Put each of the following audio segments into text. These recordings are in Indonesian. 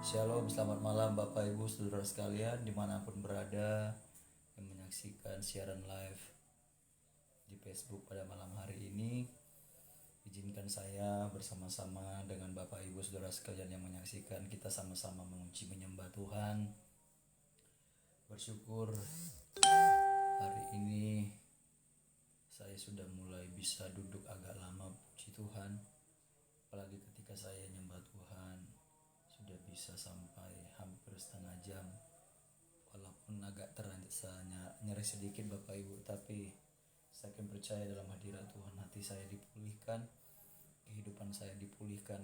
Shalom, selamat malam Bapak Ibu Saudara sekalian dimanapun berada yang menyaksikan siaran live di Facebook pada malam hari ini. Izinkan saya bersama-sama dengan Bapak Ibu Saudara sekalian yang menyaksikan, kita sama-sama menguji menyembah Tuhan. Bersyukur hari ini saya sudah mulai bisa duduk agak lama, puji Tuhan. Apalagi ketika saya nyembah Tuhan sudah bisa sampai hampir setengah jam, walaupun agak terasa nyeri sedikit Bapak Ibu, tapi saya akan percaya dalam hadirat Tuhan hati saya dipulihkan, kehidupan saya dipulihkan.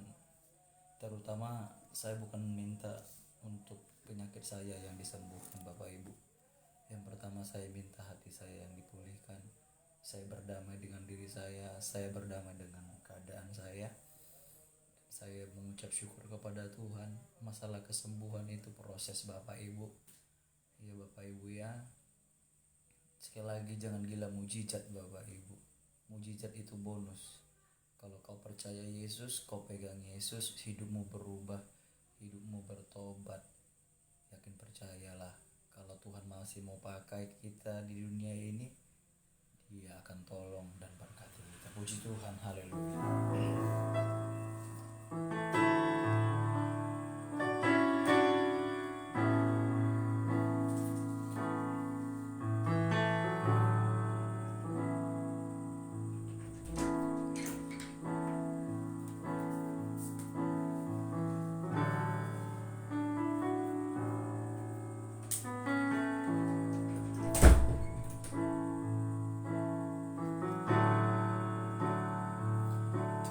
Terutama saya bukan minta untuk penyakit saya yang disembuhkan Bapak Ibu. Yang pertama saya minta hati saya yang dipulihkan. Saya berdamai dengan diri saya berdamai dengan keadaan saya. Saya mengucap syukur kepada Tuhan. Masalah kesembuhan itu proses Bapak Ibu. Ya Bapak Ibu ya. Sekali lagi jangan gila mujizat Bapak Ibu. Mujizat itu bonus. Kalau kau percaya Yesus, kau pegang Yesus, hidupmu berubah, hidupmu bertobat. Yakin percayalah, kalau Tuhan masih mau pakai kita di dunia ini, Dia akan tolong dan berkati kita. Puji Tuhan, haleluya.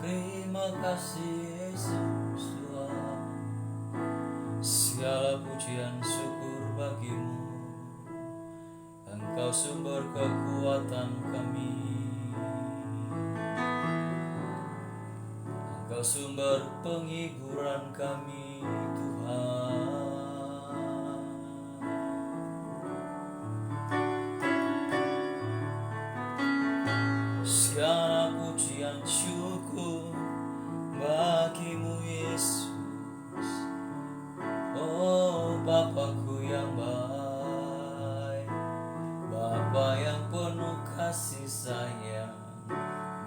Terima kasih Yesus Tuhan, segala pujian syukur bagimu. Engkau sumber kekuatan kami, Engkau sumber penghiburan kami Tuhan. Segala pujian syukur bagimu Yesus, oh Bapakku yang baik, Bapa yang penuh kasih sayang,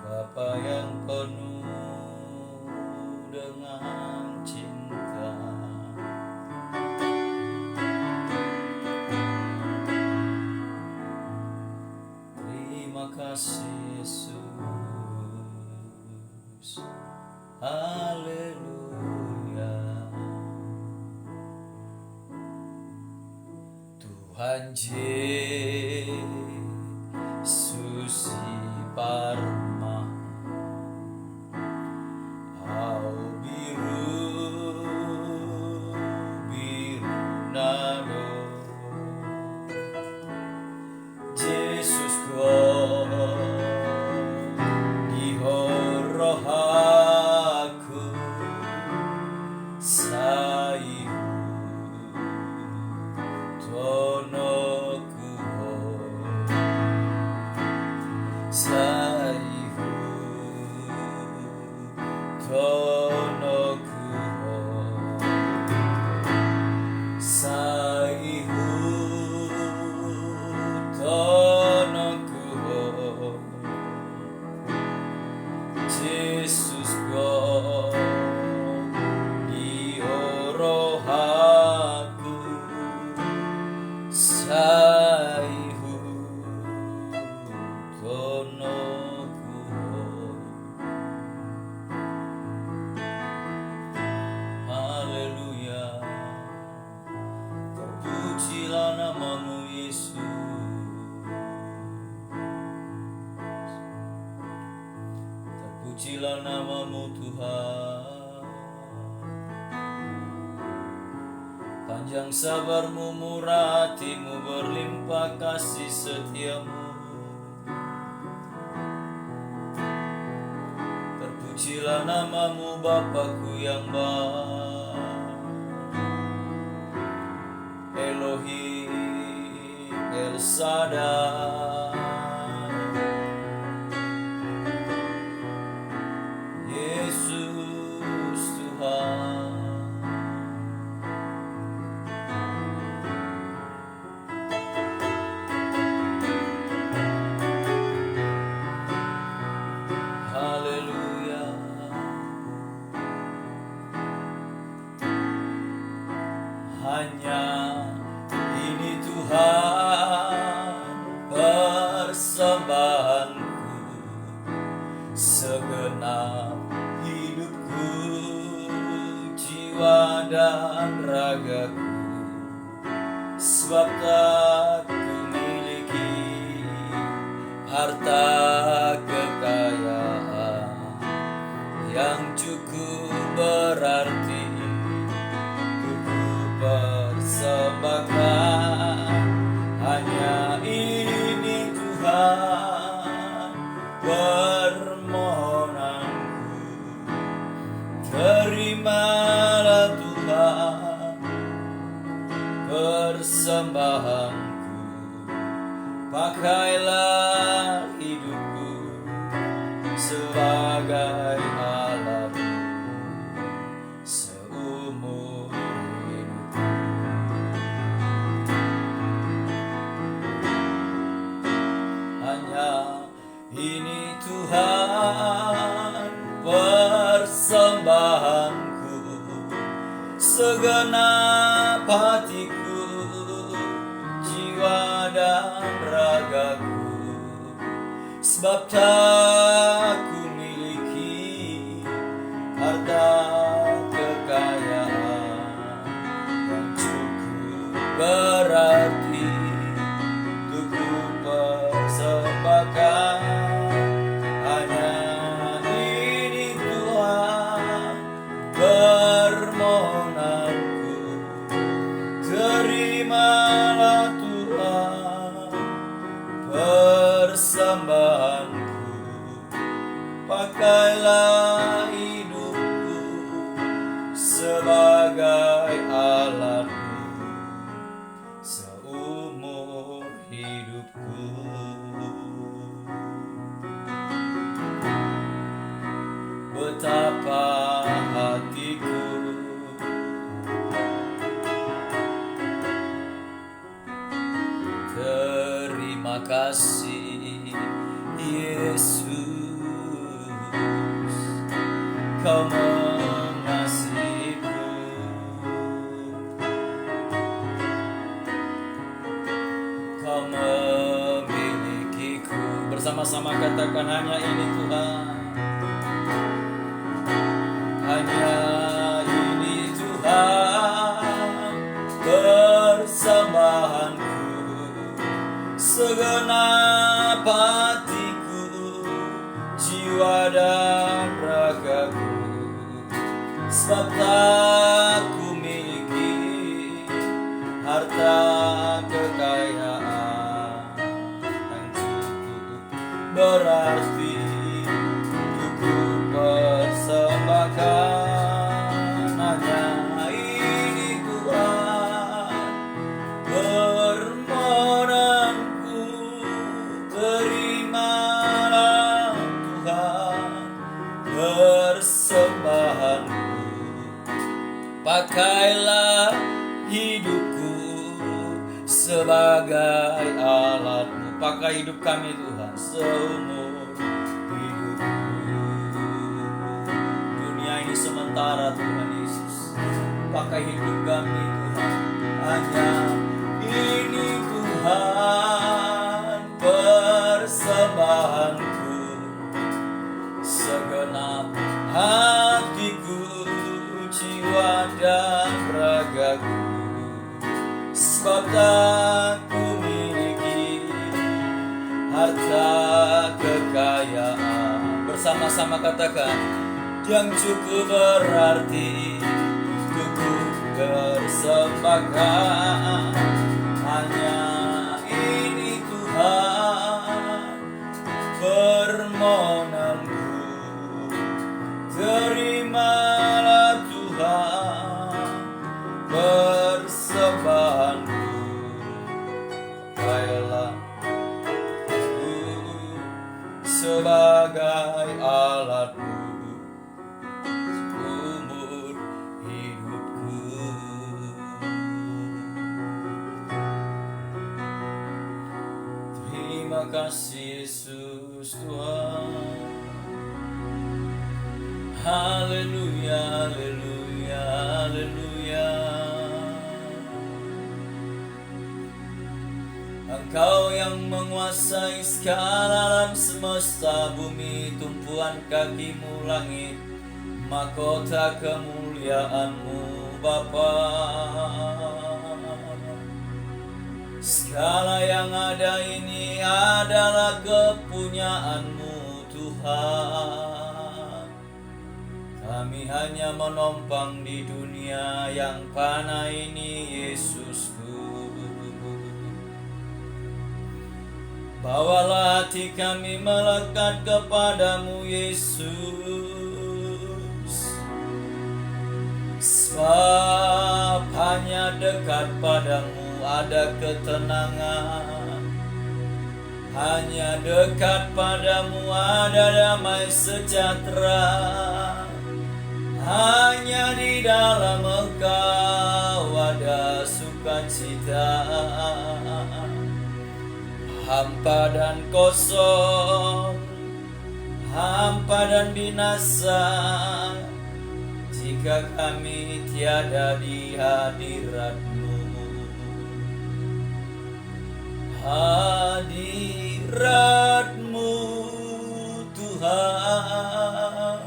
Bapa yang penuh dengan cinta. Terima kasih Yesus, haleluya. Tuhan Yesus Parma, au biru nado, Yesus ko dihorohaku saihu tonoku saihu tonoku saihu tonoku Yesus ko diorohaku saihu tonoku. Haleluya. Terpujilah namamu Yesus, terpujilah namamu Tuhan. Panjang sabarmu, murah hatimu, berlimpah kasih setiamu. Terpujilah namamu Bapakku yang baik, Elohim El Shaddai, Yesus Tuhan. Hanya ini Tuhan persembahanku, segenap hidupku, jiwa dan ragaku. Sebab tak kumiliki harta kekayaan yang cukup berarti persembahkan. Hanya ini Tuhan permohonanku, terimalah Tuhan persembahanku. Pakailah hidupku sebagai alatmu seumur hidupku. Hanya ini Tuhan persembahanku, segenap hatiku, jiwa dan ragaku. Sebab tak kumiliki harta kekayaan yang cukup berarti untuk persembahkan. Hanya ini Tuhan permohonanku, terimalah Tuhan persembahanku. Pakailah hidupku sebagai alatmu seumur hidupku. Betapa hatiku terima kasih Yesus, Kau mengasihiku. Kau memilikiku. Bersama-sama katakan, hanya ini Tuhan. Hanya ini Tuhan persembahanku, segenap hatiku, jiwa dan ragaku. Sebab tak kumiliki harta kekayaan yang cukup berarti untuk persembahkan. Hanya ini Tuhan permohonanku, terimalah Tuhan persembahanku. Pakailah hidupku sebagai alatmu. Pakai hidup kami Tuhan seumur hidupku. Dunia ini sementara Tuhan Yesus. Pakai hidup kami Tuhan. Hanya ini Tuhan persembahanku, segenap hatiku, jiwa dan ragaku. Sebab tak kumiliki harta kekayaan. Bersama-sama katakan, yang cukup berarti untuk persembahkan. Hanya ini Tuhan permohonanku, terimalah Tuhan persembahanku. Pakailah aku sebagai alatmu seumur hidupku. Terima kasih Yesus Tuhan. Haleluya, haleluya, haleluya. Engkau yang menguasai segala alam semesta, bumi tumpuan kakimu langit, mahkota kemuliaanmu Bapa. Segala yang ada ini adalah kepunyaanmu Tuhan. Kami hanya menompang di dunia yang fana ini Yesusku. Bawalah hati kami melekat kepadamu Yesus, sebab hanya dekat padamu ada ketenangan, hanya dekat padamu ada damai sejahtera, hanya di dalam Engkau ada sukacita. Hampa dan kosong, hampa dan binasa, jika kami tiada di hadirat-Mu. Hadirat-Mu Tuhan,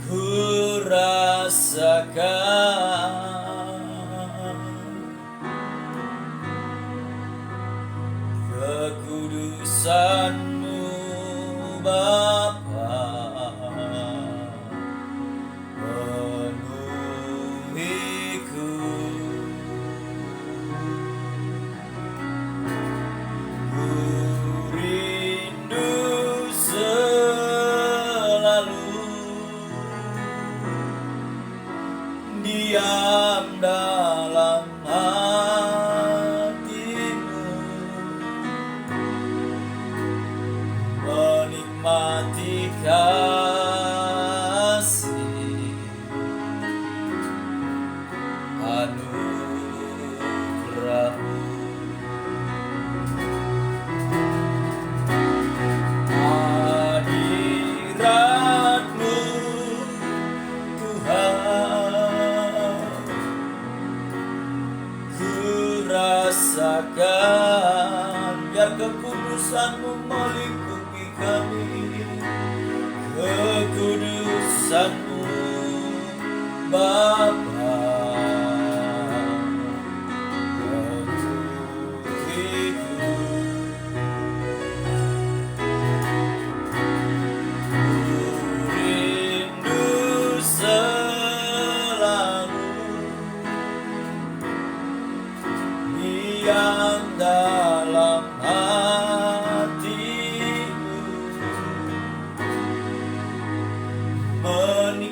ku rasakan kekudusan-Mu Bapa, penuhiku. Ku rindu selalu diam dalam menikmati kasih anugerah-Mu. Hadirat-Mu Tuhan, ku rasakan, biar kekudusan-Mu melingkupi kami, kekudusan-Mu Bapa, penuhiku. Ku rindu selalu diam dalam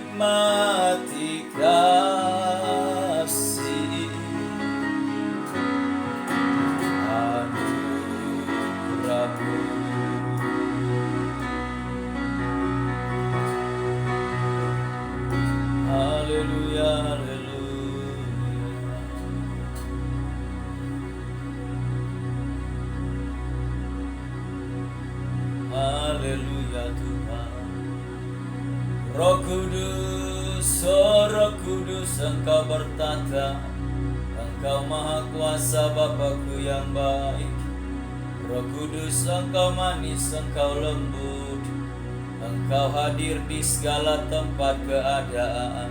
menikmati kasih anugerah-Mu. Haleluya, haleluya. Haleluya Tuhan. Roh Kudus, oh Roh Kudus, Engkau bertata, Engkau Maha Kuasa, Bapakku yang baik. Roh Kudus, Engkau manis, Engkau lembut, Engkau hadir di segala tempat keadaan.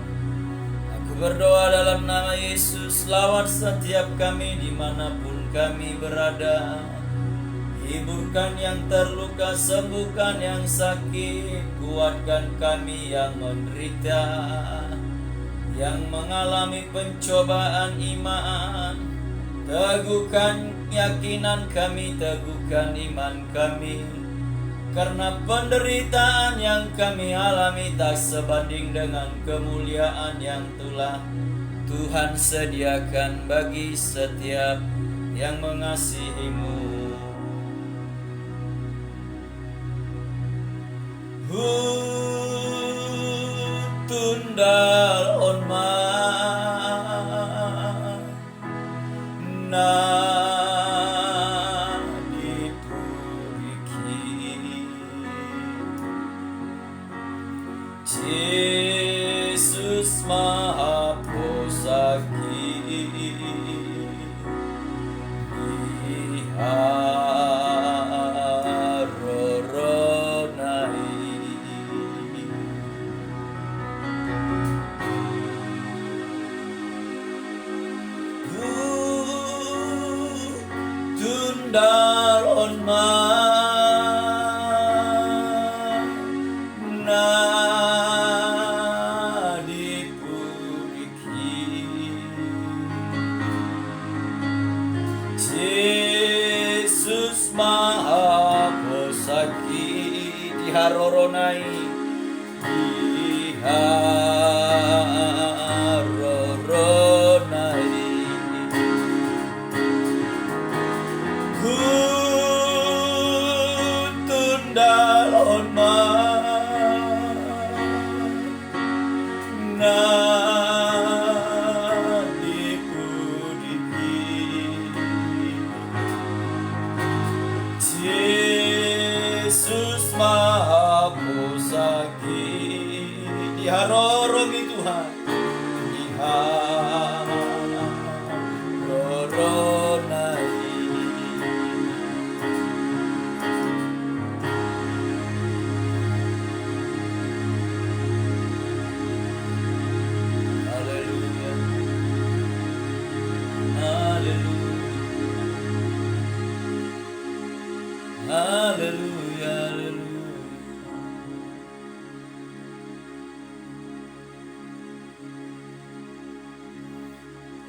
Aku berdoa dalam nama Yesus, lawat setiap kami dimanapun kami berada. Hiburkan yang terluka, sembuhkan yang sakit, kuatkan kami yang menderita, yang mengalami pencobaan iman. Teguhkan keyakinan kami, teguhkan iman kami, karena penderitaan yang kami alami tak sebanding dengan kemuliaan yang telah Tuhan sediakan bagi setiap yang mengasihi-Mu. Tundal onma na dituriki Yesus Maha Posaki daron mana dipuriki Yesus Maha Pesaki diharoronai Dalon mana dipudiki Yesus Maha Pesaki diharorongi Tuhan diharoronai Haleluya, haleluya.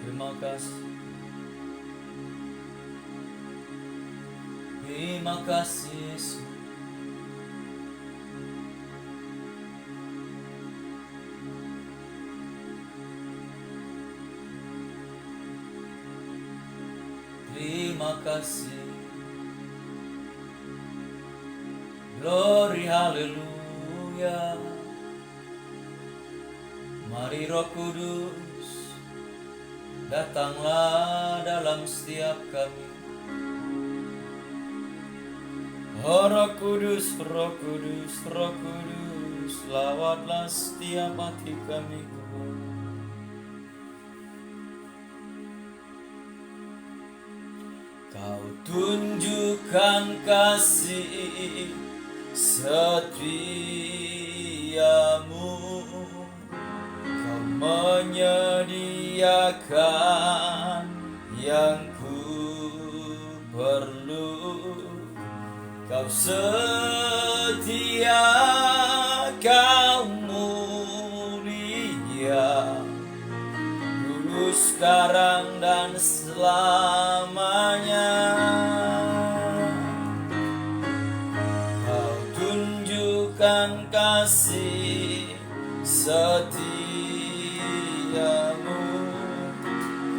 Terima kasih. Terima kasih Yesus. Terima kasih. Glory, haleluya. Mari Roh Kudus, datanglah dalam setiap kami. Oh Roh Kudus, Roh Kudus, Roh Kudus, lawatlah setiap hati kami. Kau tunjukkan kasih setiamu, Kau menyediakan yang ku perlu. Kau setia, Kau mulia, dulu, sekarang, dan selamanya. Kau tunjukkan kasih setiamu,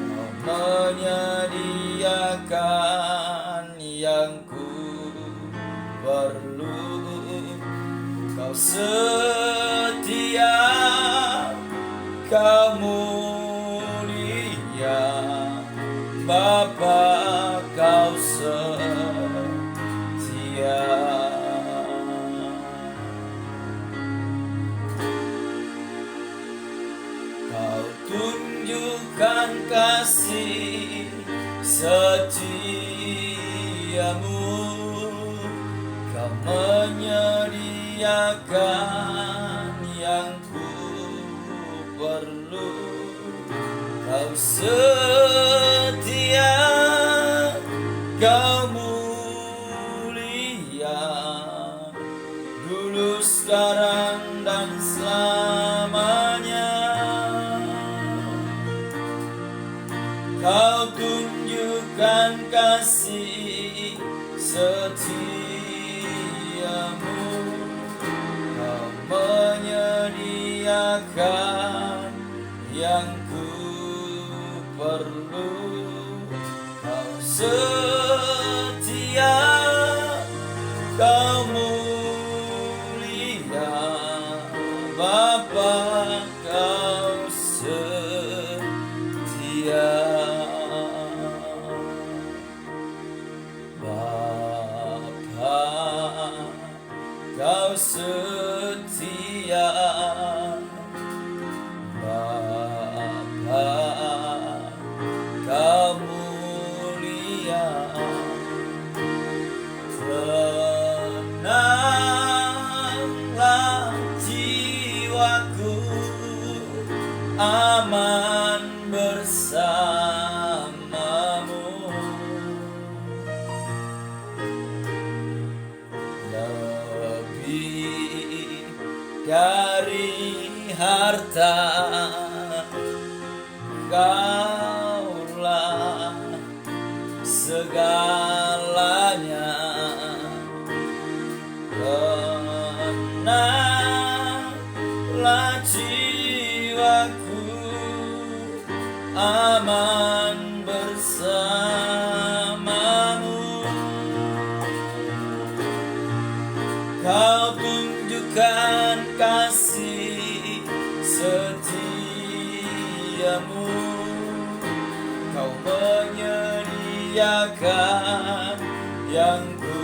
Kau menyediakan yang ku perlu. Kau setia, Kau mulia, Bapa, Kau setia. Kau tunjukkan kasih setiamu, Kau menyediakan yang ku perlu. Kau setia, Kau mulia, dulu, sekarang, dan selamanya. Kau tunjukkan kasih setiamu, Kau menyediakan yang ku perlu. Kau setia, Kau mulia, Bapa, Kau setia. Bapa, Kau setia. Bapa, Kau mulia. Tenanglah jiwaku, aman bersamamu. Kaulah segalanya. Tenanglah jiwaku, aman bersamamu. Kau tunjukkan kasih setiamu, Kau menyediakan yang ku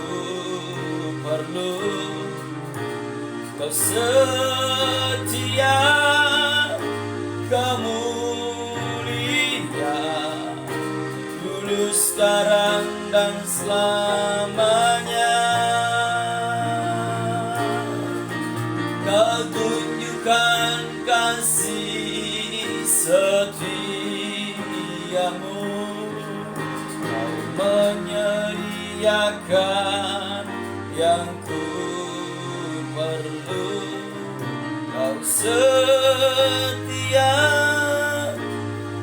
perlu. Kau setia, Kau mulia, dulu, sekarang, dan selamanya. Kau tunjukkan kasih setiamu, Kau menyediakan yang ku perlu. Kau setia,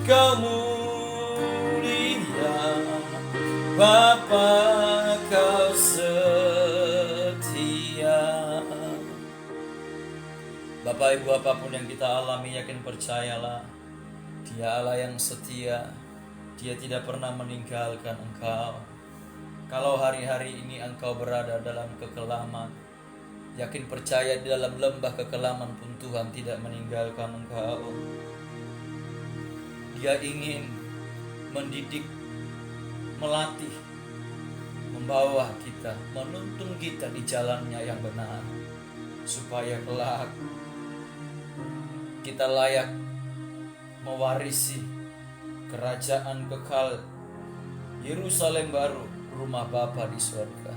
Kau mulia, Bapa, Kau setia. Bapak Ibu, apapun yang kita alami, yakin percayalah, Dia Allah yang setia. Dia tidak pernah meninggalkan engkau. Kalau hari-hari ini engkau berada dalam kekelaman, yakin percaya di dalam lembah kekelaman pun Tuhan tidak meninggalkan engkau. Dia ingin mendidik, melatih, membawa kita, menuntun kita di jalannya yang benar, supaya kelak kita layak mewarisi kerajaan kekal Yerusalem baru, rumah Bapa di surga.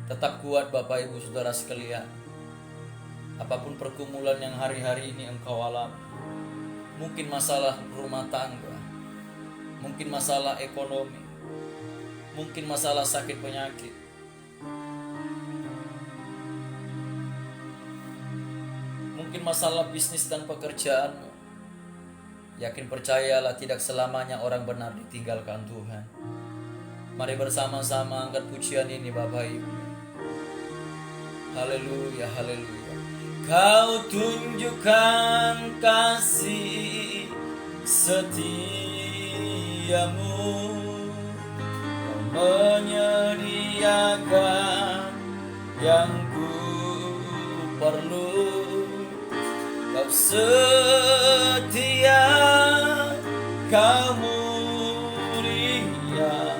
Tetap kuat Bapak Ibu Saudara sekalian. Apapun pergumulan yang hari-hari ini engkau alami, mungkin masalah rumah tangga, mungkin masalah ekonomi, mungkin masalah sakit penyakit, mungkin masalah bisnis dan pekerjaanmu. Yakin percayalah, tidak selamanya orang benar ditinggalkan Tuhan. Mari bersama-sama angkat pujian ini Bapak Ibu. Haleluya, haleluya. Kau tunjukkan kasih setiamu, Kau menyediakan yang ku perlu. Kau setia, Kau mulia,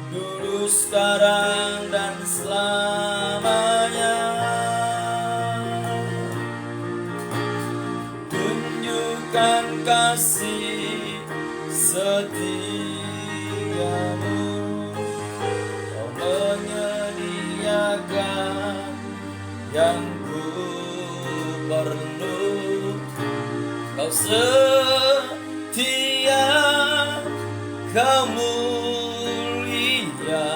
dulu, sekarang, dan selamanya. Tunjukkan kasih setiamu, Kau menyediakan yang ku perlu. Kau setia, Kau mulia,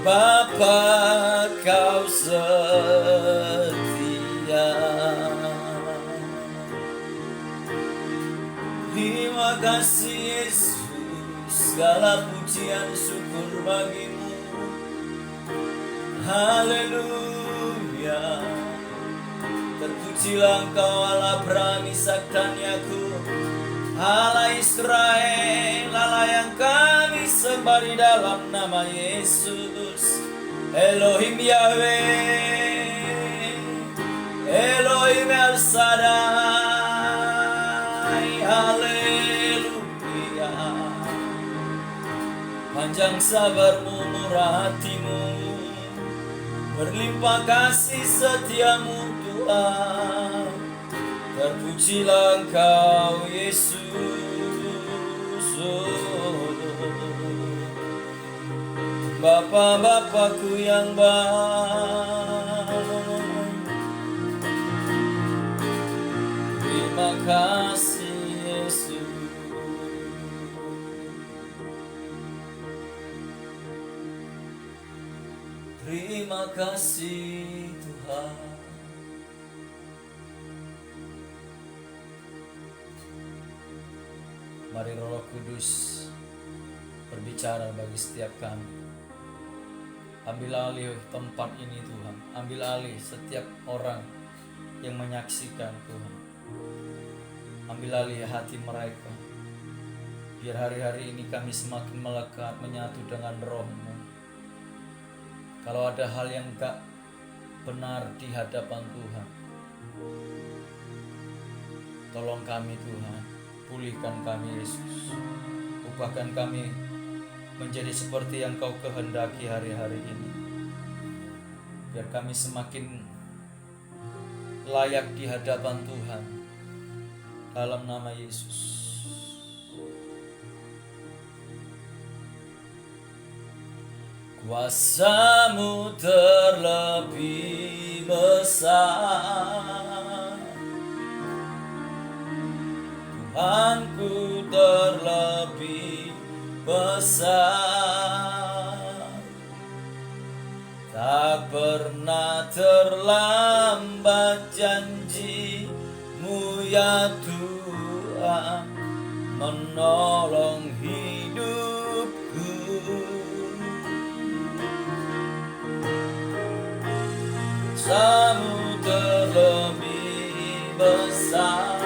Bapa, Kau setia. Terima kasih Yesus, segala pujian syukur bagimu. Haleluya. Terpujilah Engkau Allah Brani Saktaniaku, Allah Israel, Allah yang kami sembah di dalam nama Yesus. Elohim Yahweh, Elohim El Shaddai. Haleluya. Panjang sabarmu, murah hatimu, berlimpah kasih setiamu Tuhan. Terpujilah Engkau Yesus. Bapa-Bapakku yang baik, terima kasih Yesus. Terima kasih Tuhan. Mari Roh Kudus berbicara bagi setiap kami. Ambil alih tempat ini Tuhan. Ambil alih setiap orang yang menyaksikan Tuhan. Ambil alih hati mereka. Biar hari-hari ini kami semakin melekat, menyatu dengan Roh-Mu. Kalau ada hal yang gak benar di hadapan Tuhan, tolong kami Tuhan. Pulihkan kami Yesus. Ubahkan kami menjadi seperti yang Kau kehendaki hari-hari ini. Biar kami semakin layak di hadapan Tuhan. Dalam nama Yesus. Kuasa-Mu terlebih besar, Tuhanku terlebih besar. Tak pernah terlambat janji-Mu ya Tuhan, menolong hidupku. Kuasa-Mu terlebih besar,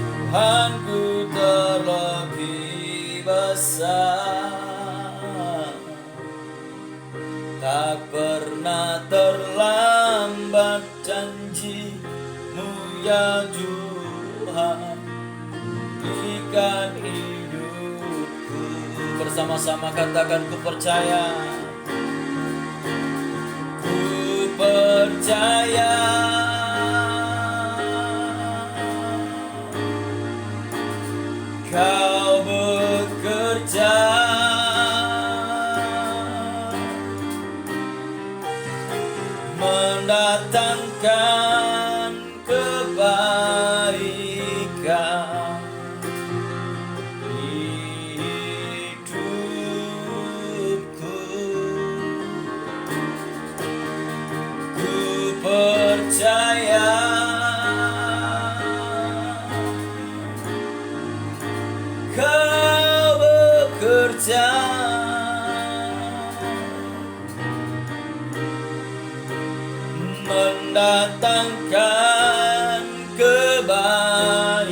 Tuhanku terlebih besar. Tak pernah terlambat janji-Mu ya Tuhan, berikan hidupku. Bersama-sama katakan, ku percaya. Percaya Kau bekerja, mendatangkan kebaikan hidupku. Percaya Kau bekerja, mendatangkan kebaikan,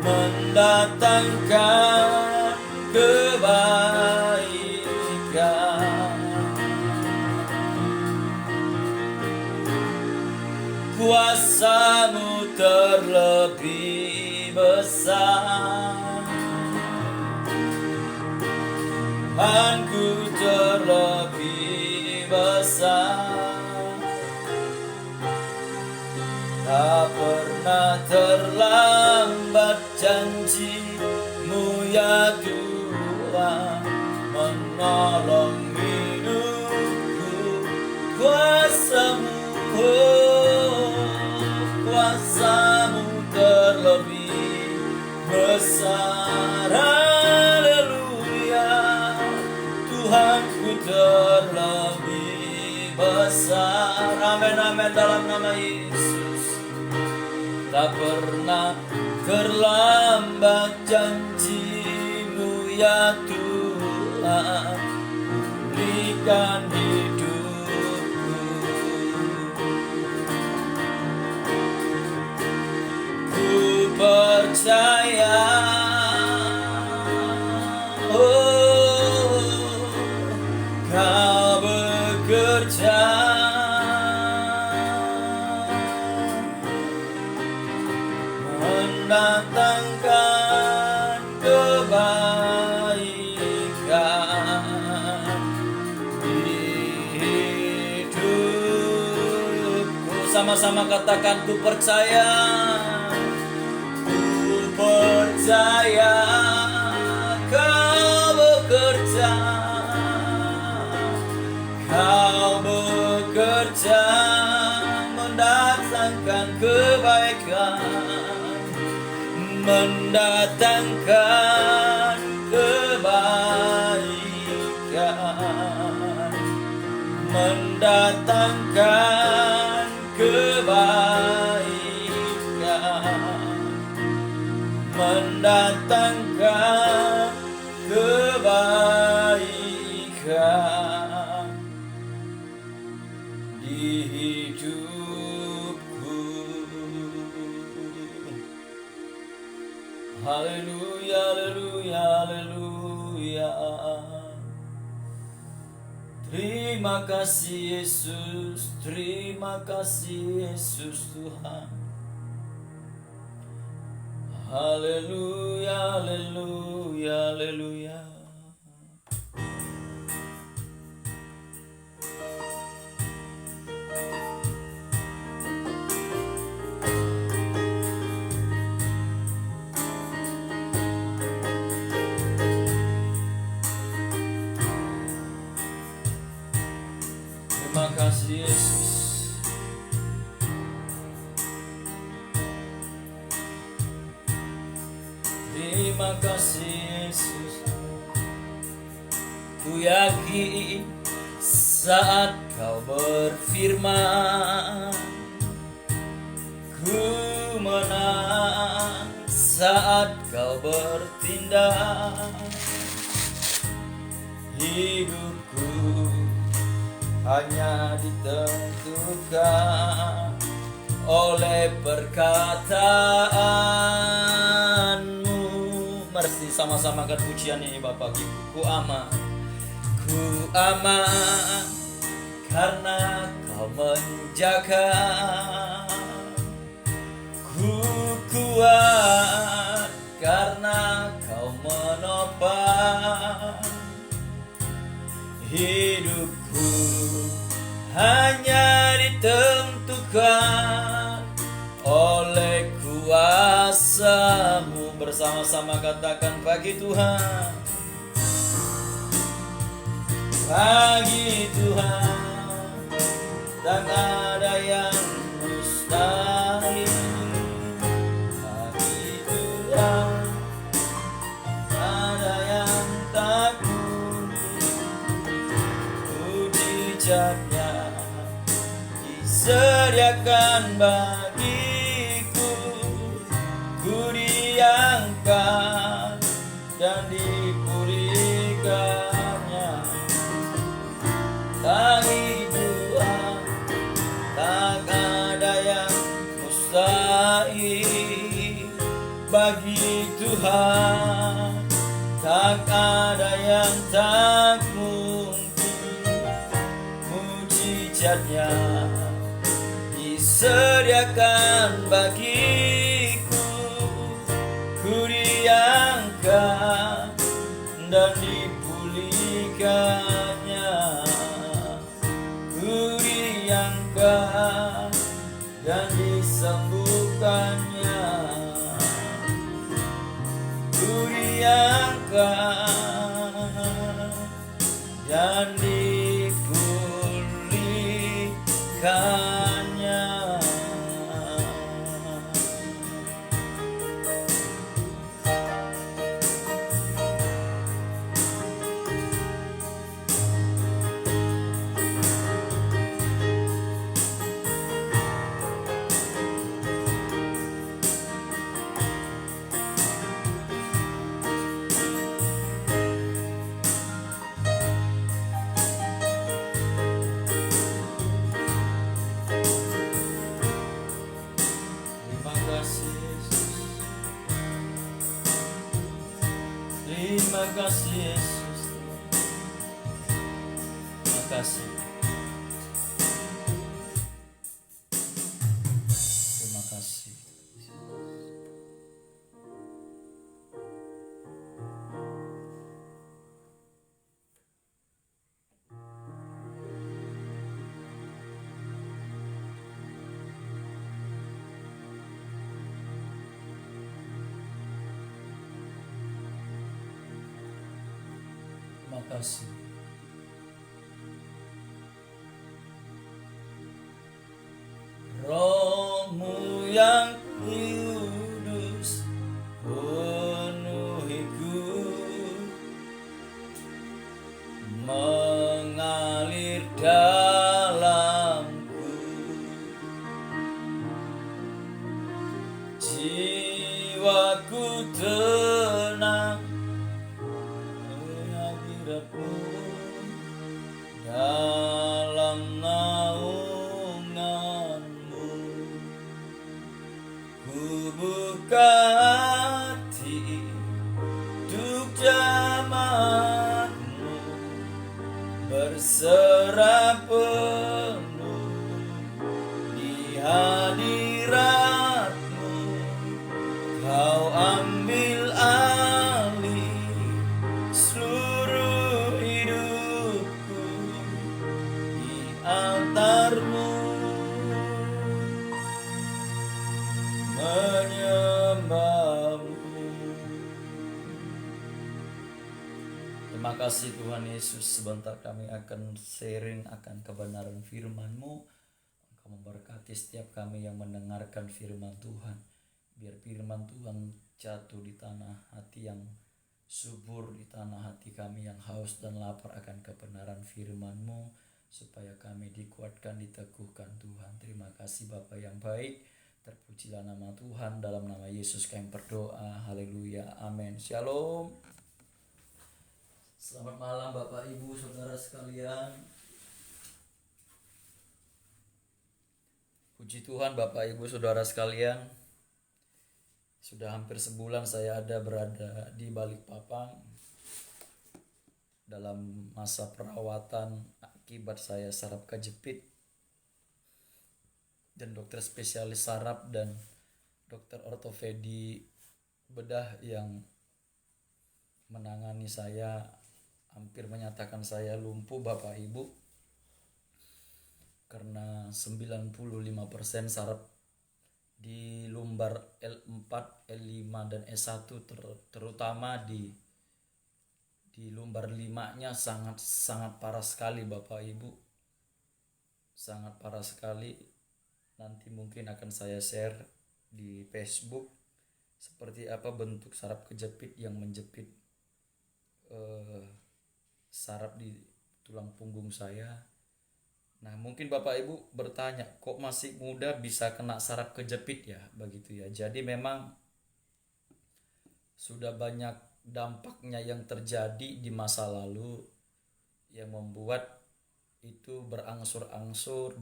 mendatangkan kebaikan. Kuasa-Mu terlebih besar, Tuhanku terlebih besar. Tak pernah terlambat janji-Mu ya Tuhan, menolong hidupku. Kuasa-Mu, kuasa-Mu terlebih besar. Haleluya, Tuhanku terlebih besar. Amin, amin, dalam nama Yesus. Tak pernah terlambat janji-Mu ya Tuhan, pulihkan hidupku. Ku percaya, oh, Kau bekerja, mendatangkan kebaikan hidupku. Sama-sama katakan, ku percaya. Ku percaya Kau bekerja, Kau bekerja, mendatangkan kebaikan, mendatangkan kebaikan, mendatangkan kebaikan, mendatangkan kebaikan di hidupku. Haleluya, haleluya, haleluya. Terima kasih Yesus, terima kasih Yesus Tuhan. Haleluya, haleluya, haleluya. Terima kasih Yesus. Terima kasih Yesus. Ku yakin saat kau berfirman, ku menang saat kau bertindak. Hidupku hanya ditentukan oleh perkataanmu. Mesti sama-samakan pujian ini Bapak Ibu. Ku aman karena kau menjaga. Ku kuat karena kau menopang. Hidupku hanya ditentukan oleh kuasa-Mu. Bersama-sama katakan bagi Tuhan, bagi Tuhan tak ada yang mustahil. Bagi Tuhan ada yang tak mujizatnya disediakan bagiku. Ku diangkat dan dipulihkannya. Bagi Tuhan tak ada yang mustahil. Bagi Tuhan tak ada yang tak mungkin. Mujizatnya disediakan bagiku. Ku diangkat dan dipulihkannya. Ku diangkat dan disembuhkannya. Ku diangkat dan dipulihkannya. Terima kasih Yesus. Terima kasih. Terima kasih. Terima kasih. Roh-Mu yang kudus penuhiku, mengalir dalamku. altarmu, menyembahmu. Terima kasih Tuhan Yesus, sebentar kami akan sharing akan kebenaran firman-Mu. Engkau memberkati setiap kami yang mendengarkan firman Tuhan. Biar firman Tuhan jatuh di tanah hati yang subur, di tanah hati kami yang haus dan lapar akan kebenaran firman-Mu, supaya kami dikuatkan, diteguhkan Tuhan. Terima kasih Bapa yang baik. Terpujilah nama Tuhan, dalam nama Yesus kami berdoa. Haleluya, amin. Shalom. Selamat malam Bapak Ibu Saudara sekalian. Puji Tuhan Bapak Ibu Saudara sekalian. Sudah hampir sebulan saya berada di Balikpapan dalam masa perawatan akibat saya saraf kejepit, dan dokter spesialis saraf dan dokter ortopedi bedah yang menangani saya hampir menyatakan saya lumpuh Bapak Ibu, karena 95% saraf di lumbar L4, L5 dan S1 terutama di lumbar 5-nya sangat parah sekali Bapak Ibu. Sangat parah sekali. Nanti mungkin akan saya share di Facebook seperti apa bentuk saraf kejepit yang menjepit saraf di tulang punggung saya. Nah, mungkin Bapak Ibu bertanya, kok masih muda bisa kena saraf kejepit ya? Begitu ya. Jadi memang sudah banyak dampaknya yang terjadi di masa lalu yang membuat itu berangsur-angsur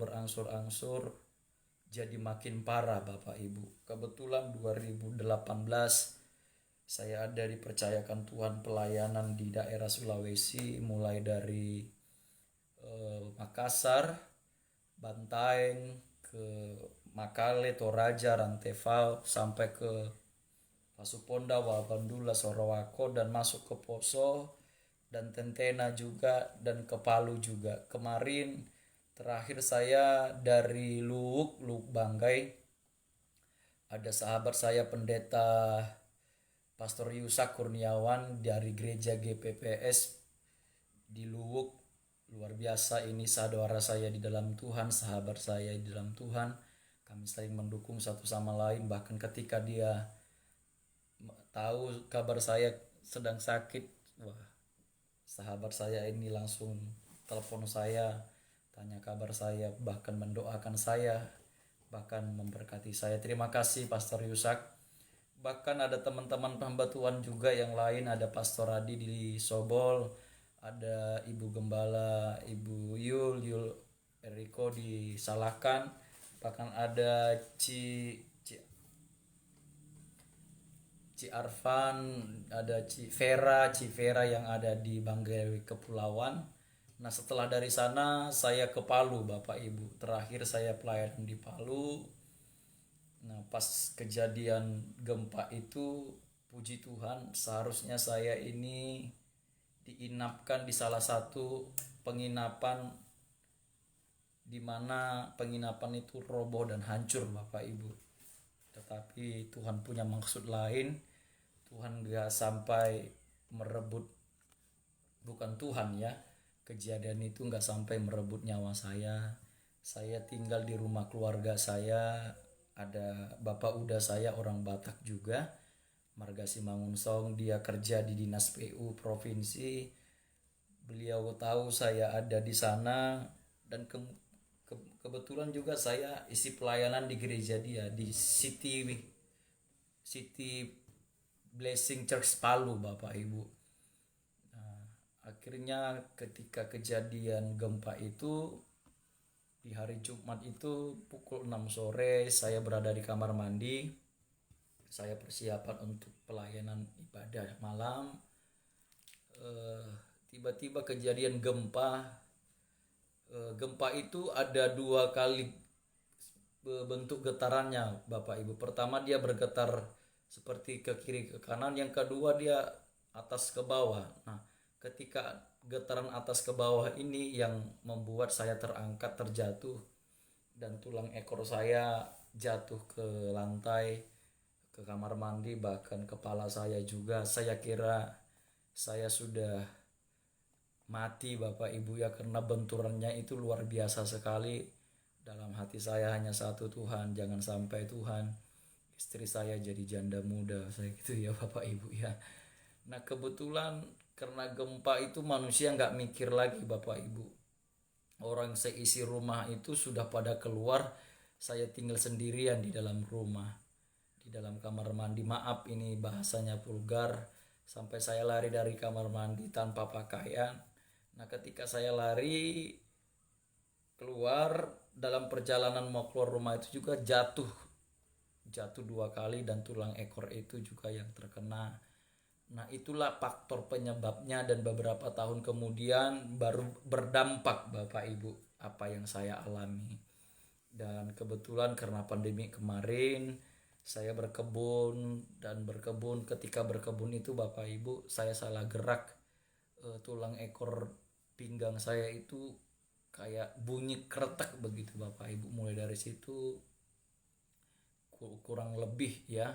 jadi makin parah Bapak Ibu. Kebetulan 2018 saya ada dipercayakan Tuhan pelayanan di daerah Sulawesi, mulai dari Makassar, Bantaeng, ke Makale, Toraja, Rantefau, sampai ke Pasuponda, Walbandula, Sorowako, dan masuk ke Poso dan Tentena juga, dan ke Palu juga. Kemarin terakhir saya dari Luwuk Banggai. Ada sahabat saya pendeta Pastor Yusak Kurniawan dari gereja GPPS di Luwuk. Luar biasa, ini saudara saya di dalam Tuhan, sahabat saya di dalam Tuhan. Kami saling mendukung satu sama lain. Bahkan ketika dia tahu kabar saya sedang sakit, wah, sahabat saya ini langsung telepon saya, tanya kabar saya, bahkan mendoakan saya, bahkan memberkati saya. Terima kasih Pastor Yusak. Bahkan ada teman-teman hamba Tuhan juga yang lain, ada Pastor Adi di Sobol, ada Ibu Gembala, Ibu Yul Eriko di Salakan, bahkan ada Ci Arfan, ada Ci Vera yang ada di Banggai Kepulauan. Nah, setelah dari sana saya ke Palu Bapak Ibu. Terakhir saya pelayanan di Palu. Nah, pas kejadian gempa itu, puji Tuhan, seharusnya saya ini diinapkan di salah satu penginapan, di mana penginapan itu roboh dan hancur Bapak Ibu. Tetapi Tuhan punya maksud lain. Tuhan gak sampai merebut, bukan Tuhan ya, kejadian itu gak sampai merebut nyawa saya. Saya tinggal di rumah keluarga saya. Ada Bapak Uda saya, orang Batak juga, Marga Simangunsong. Dia kerja di Dinas PU Provinsi. Beliau tahu saya ada di sana, dan kebetulan juga saya isi pelayanan di gereja dia di City Blessing Church Palu Bapak Ibu. Nah, akhirnya ketika kejadian gempa itu, di hari Jumat itu pukul 6 sore saya berada di kamar mandi. Saya persiapan untuk pelayanan ibadah malam. Tiba-tiba kejadian gempa. Gempa itu ada 2 kali bentuk getarannya Bapak Ibu. Pertama dia bergetar seperti ke kiri ke kanan. Yang kedua dia atas ke bawah. Nah, ketika getaran atas ke bawah ini yang membuat saya terangkat terjatuh dan tulang ekor saya jatuh ke lantai, ke kamar mandi, bahkan kepala saya juga. Saya kira saya sudah mati Bapak Ibu ya, karena benturannya itu luar biasa sekali. Dalam hati saya hanya satu, Tuhan jangan sampai Tuhan istri saya jadi janda muda, saya gitu ya Bapak Ibu ya. Nah kebetulan karena gempa itu manusia nggak mikir lagi Bapak Ibu. Orang seisi rumah itu sudah pada keluar, saya tinggal sendirian di dalam rumah, di dalam kamar mandi. Maaf ini bahasanya vulgar, sampai saya lari dari kamar mandi tanpa pakaian. Nah ketika saya lari keluar, dalam perjalanan mau keluar rumah itu juga jatuh 2 kali dan tulang ekor itu juga yang terkena. Nah itulah faktor penyebabnya, dan beberapa tahun kemudian baru berdampak Bapak Ibu apa yang saya alami. Dan kebetulan karena pandemi kemarin saya berkebun, dan ketika berkebun itu Bapak Ibu saya salah gerak, tulang ekor pinggang saya itu kayak bunyi kretek begitu Bapak Ibu. Mulai dari situ kurang lebih ya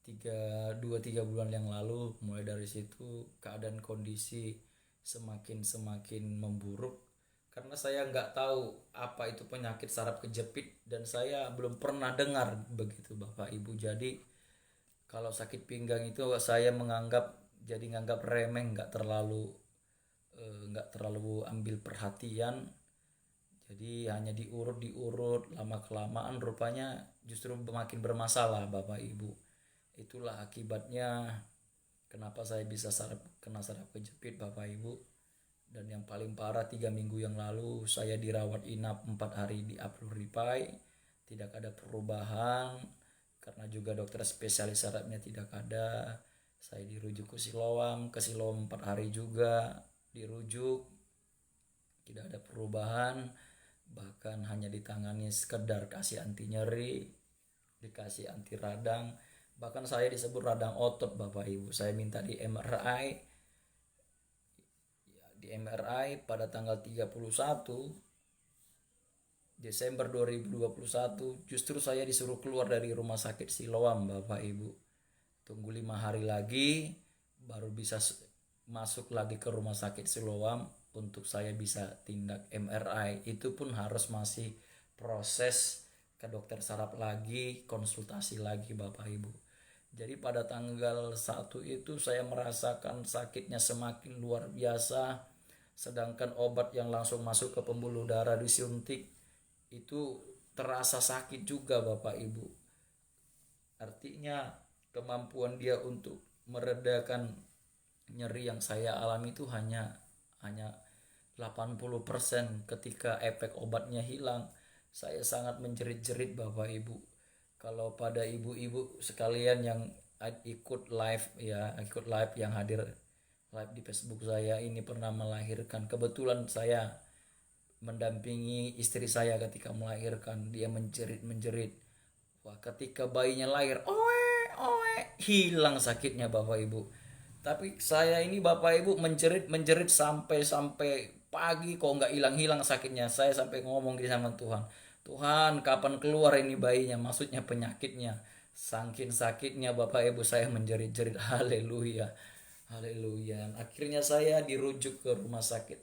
2-3 bulan yang lalu, mulai dari situ keadaan kondisi semakin memburuk, karena saya nggak tahu apa itu penyakit saraf kejepit dan saya belum pernah dengar begitu Bapak Ibu. Jadi kalau sakit pinggang itu saya nganggap remeh, nggak terlalu ambil perhatian. Jadi hanya diurut lama kelamaan rupanya justru makin bermasalah Bapak Ibu. Itulah akibatnya kenapa saya bisa kena saraf kejepit Bapak Ibu. Dan yang paling parah 3 minggu yang lalu saya dirawat inap 4 hari di Apluripai, tidak ada perubahan karena juga dokter spesialis sarafnya tidak ada. Saya dirujuk ke Siloam 4 hari juga dirujuk, tidak ada perubahan, bahkan hanya ditangani sekedar kasih anti nyeri, dikasih anti radang. Bahkan saya disebut radang otot Bapak Ibu. Saya minta di MRI pada tanggal 31 Desember 2021. Justru saya disuruh keluar dari rumah sakit Siloam Bapak Ibu. Tunggu 5 hari lagi baru bisa masuk lagi ke rumah sakit Siloam untuk saya bisa tindak MRI. Itu pun harus masih proses ke dokter saraf lagi, konsultasi lagi Bapak Ibu. Jadi pada tanggal 1 itu saya merasakan sakitnya semakin luar biasa, sedangkan obat yang langsung masuk ke pembuluh darah disuntik itu terasa sakit juga Bapak Ibu. Artinya kemampuan dia untuk meredakan nyeri yang saya alami itu hanya 80%. Ketika efek obatnya hilang, saya sangat menjerit-jerit Bapak Ibu. Kalau pada ibu-ibu sekalian yang ikut live yang hadir live di Facebook saya ini pernah melahirkan, kebetulan saya mendampingi istri saya ketika melahirkan, dia menjerit. Wah, ketika bayinya lahir, oe, hilang sakitnya Bapak Ibu. Tapi saya ini Bapak Ibu menjerit sampai pagi kok nggak hilang sakitnya. Saya sampai ngomong sama Tuhan, Tuhan kapan keluar ini bayinya, maksudnya penyakitnya. Saking sakitnya Bapak Ibu saya menjerit-jerit. Haleluya, haleluya. Akhirnya saya dirujuk ke rumah sakit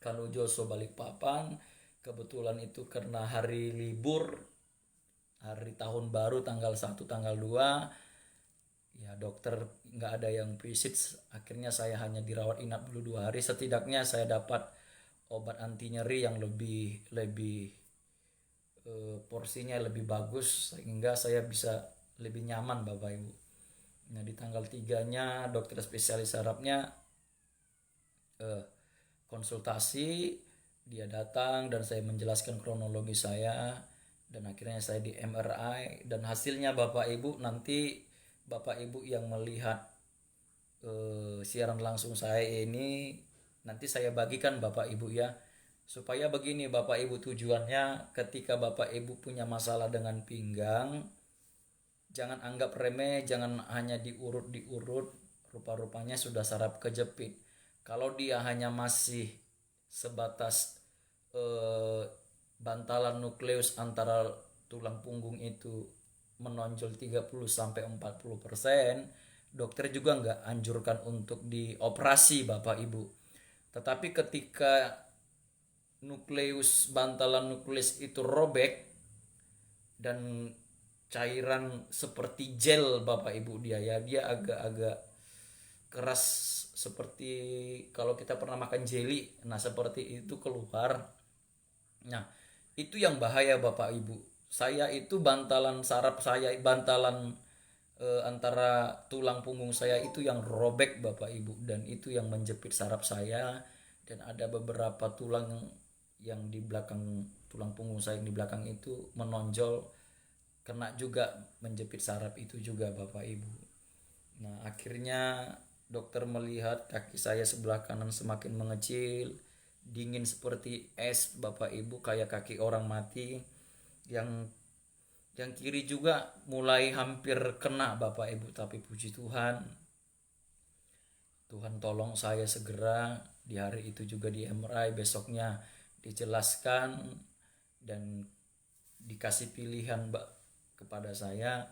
Kanujoso Balikpapan. Kebetulan itu karena hari libur, hari tahun baru tanggal 1 tanggal 2, ya dokter nggak ada yang visit. Akhirnya saya hanya dirawat inap dulu 2 hari. Setidaknya saya dapat obat anti nyeri yang lebih porsinya lebih bagus sehingga saya bisa lebih nyaman Bapak Ibu. Nah di tanggal 3-nya dokter spesialis sarafnya konsultasi, dia datang dan saya menjelaskan kronologi saya, dan akhirnya saya di MRI, dan hasilnya Bapak Ibu nanti Bapak Ibu yang melihat siaran langsung saya ini nanti saya bagikan Bapak Ibu ya. Supaya begini Bapak Ibu, tujuannya ketika Bapak Ibu punya masalah dengan pinggang, jangan anggap remeh, jangan hanya diurut, rupa-rupanya sudah saraf kejepit. Kalau dia hanya masih sebatas bantalan nukleus antara tulang punggung itu menonjol 30-40%, dokter juga nggak anjurkan untuk dioperasi Bapak Ibu. Tetapi ketika bantalan nukleus itu robek dan cairan seperti gel Bapak Ibu dia agak-agak keras seperti kalau kita pernah makan jelly, nah seperti itu keluar. Nah, itu yang bahaya Bapak Ibu. Saya itu bantalan antara tulang punggung saya itu yang robek Bapak Ibu, dan itu yang menjepit saraf saya, dan ada beberapa tulang yang di belakang tulang punggung saya yang di belakang itu menonjol, kena juga menjepit saraf itu juga Bapak Ibu. Nah, akhirnya dokter melihat kaki saya sebelah kanan semakin mengecil, dingin seperti es Bapak Ibu, kayak kaki orang mati. Yang kiri juga mulai hampir kena Bapak Ibu, tapi puji Tuhan, Tuhan tolong saya segera. Di hari itu juga di MRI, besoknya dijelaskan dan dikasih pilihan kepada saya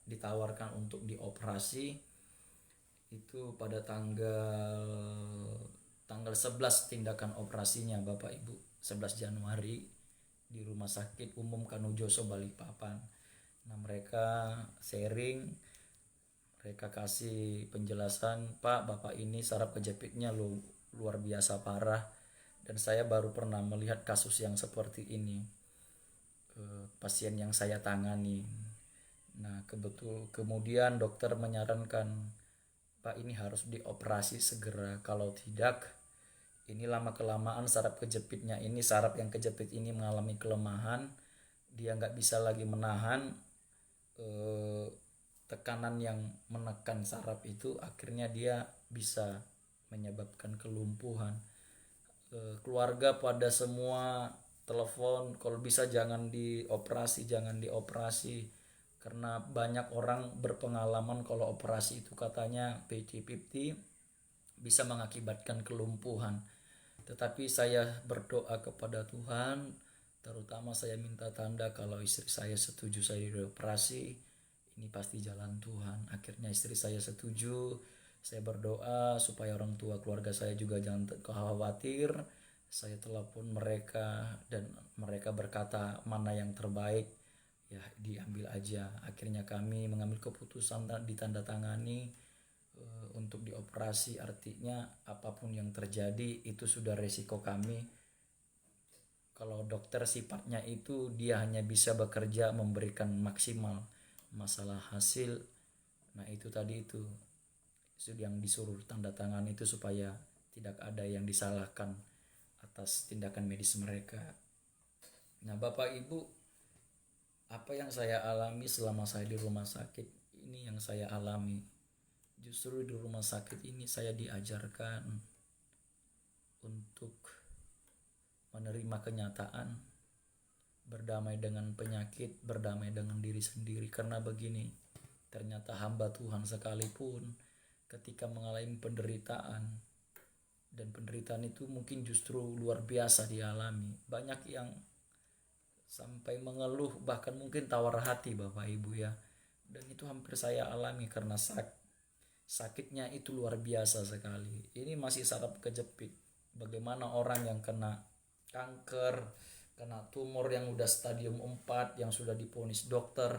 ditawarkan untuk dioperasi. Itu pada tanggal 11 tindakan operasinya Bapak Ibu, 11 Januari di Rumah Sakit Umum Kanujoso Balikpapan. Nah, mereka sharing, mereka kasih penjelasan, Pak, Bapak ini saraf kejepitnya luar biasa parah, dan saya baru pernah melihat kasus yang seperti ini pasien yang saya tangani. Nah, kemudian dokter menyarankan, Pak, ini harus dioperasi segera, kalau tidak ini lama-kelamaan saraf yang kejepit ini mengalami kelemahan, dia nggak bisa lagi menahan tekanan yang menekan saraf itu, akhirnya dia bisa menyebabkan kelumpuhan. Keluarga pada semua telepon, kalau bisa jangan dioperasi, karena banyak orang berpengalaman kalau operasi itu katanya 50-50 bisa mengakibatkan kelumpuhan. Tetapi saya berdoa kepada Tuhan, terutama saya minta tanda kalau istri saya setuju saya dioperasi, ini pasti jalan Tuhan. Akhirnya istri saya setuju. Saya berdoa supaya orang tua keluarga saya juga jangan khawatir. Saya telepon mereka dan mereka berkata mana yang terbaik ya diambil aja. Akhirnya kami mengambil keputusan ditandatangani untuk dioperasi. Artinya apapun yang terjadi itu sudah resiko kami. Kalau dokter sifatnya itu dia hanya bisa bekerja memberikan maksimal, masalah hasil, nah itu tadi itu yang disuruh tanda tangan itu supaya tidak ada yang disalahkan atas tindakan medis mereka. Nah, Bapak Ibu, apa yang saya alami selama saya di rumah sakit ini yang saya alami. Justru di rumah sakit ini saya diajarkan untuk menerima kenyataan, berdamai dengan penyakit, berdamai dengan diri sendiri. Karena begini, ternyata hamba Tuhan sekalipun ketika mengalami penderitaan, dan penderitaan itu mungkin justru luar biasa dialami. Banyak yang sampai mengeluh, bahkan mungkin tawar hati Bapak Ibu ya. Dan itu hampir saya alami karena sakitnya itu luar biasa sekali. Ini masih saraf kejepit. Bagaimana orang yang kena kanker, kena tumor yang udah stadium 4 yang sudah divonis dokter.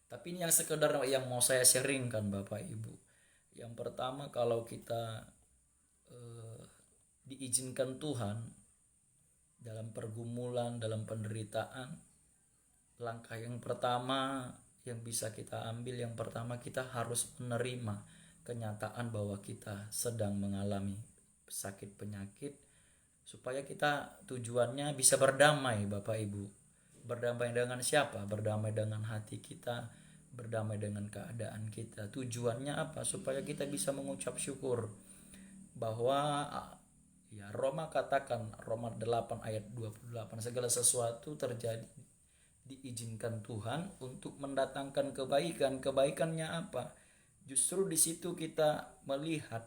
Tapi ini yang sekedar yang mau saya sharingkan Bapak Ibu. Yang pertama, kalau kita diizinkan Tuhan dalam pergumulan, dalam penderitaan, langkah yang pertama yang bisa kita ambil, yang pertama kita harus menerima kenyataan bahwa kita sedang mengalami sakit penyakit, supaya kita tujuannya bisa berdamai Bapak Ibu. Berdamai dengan siapa? Berdamai dengan hati kita, berdamai dengan keadaan kita. Tujuannya apa? Supaya kita bisa mengucap syukur bahwa ya Roma katakan, Roma 8 ayat 28, segala sesuatu terjadi diizinkan Tuhan untuk mendatangkan kebaikan. Kebaikannya apa? Justru di situ kita melihat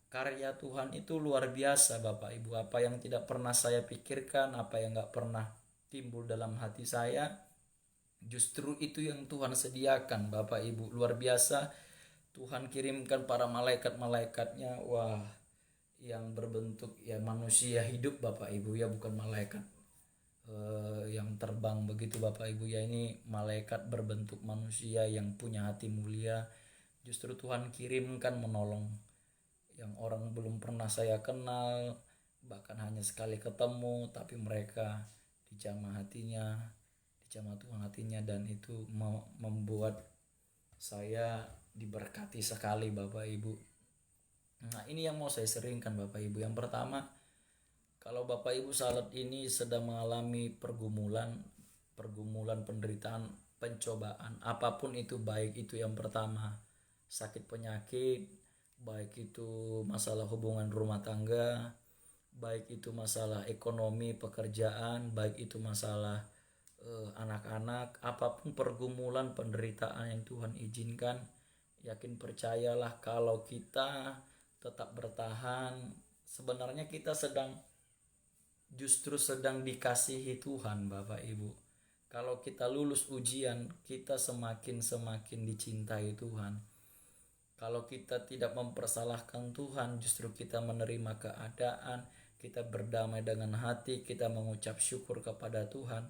karya Tuhan itu luar biasa Bapak Ibu. Apa yang tidak pernah saya pikirkan, apa yang gak pernah timbul dalam hati saya, justru itu yang Tuhan sediakan Bapak Ibu. Luar biasa. Tuhan kirimkan para malaikat-malaikatnya, wah, yang berbentuk ya manusia hidup Bapak Ibu ya, bukan malaikat yang terbang begitu Bapak Ibu ya. Ini malaikat berbentuk manusia yang punya hati mulia. Justru Tuhan kirimkan menolong yang orang belum pernah saya kenal, bahkan hanya sekali ketemu, tapi mereka dijamah hatinya, dijamah Tuhan hatinya, dan itu membuat saya diberkati sekali Bapak Ibu. Nah, ini yang mau saya seringkan Bapak Ibu. Yang pertama, kalau Bapak Ibu saat ini sedang mengalami pergumulan penderitaan, pencobaan, apapun itu, baik itu yang pertama sakit penyakit, baik itu masalah hubungan rumah tangga, baik itu masalah ekonomi pekerjaan, baik itu masalah anak-anak, apapun pergumulan penderitaan yang Tuhan izinkan, yakin percayalah kalau kita tetap bertahan, sebenarnya kita justru sedang dikasihi Tuhan Bapak Ibu. Kalau kita lulus ujian, kita semakin dicintai Tuhan. Kalau kita tidak mempersalahkan Tuhan, justru kita menerima keadaan, kita berdamai dengan hati, kita mengucap syukur kepada Tuhan.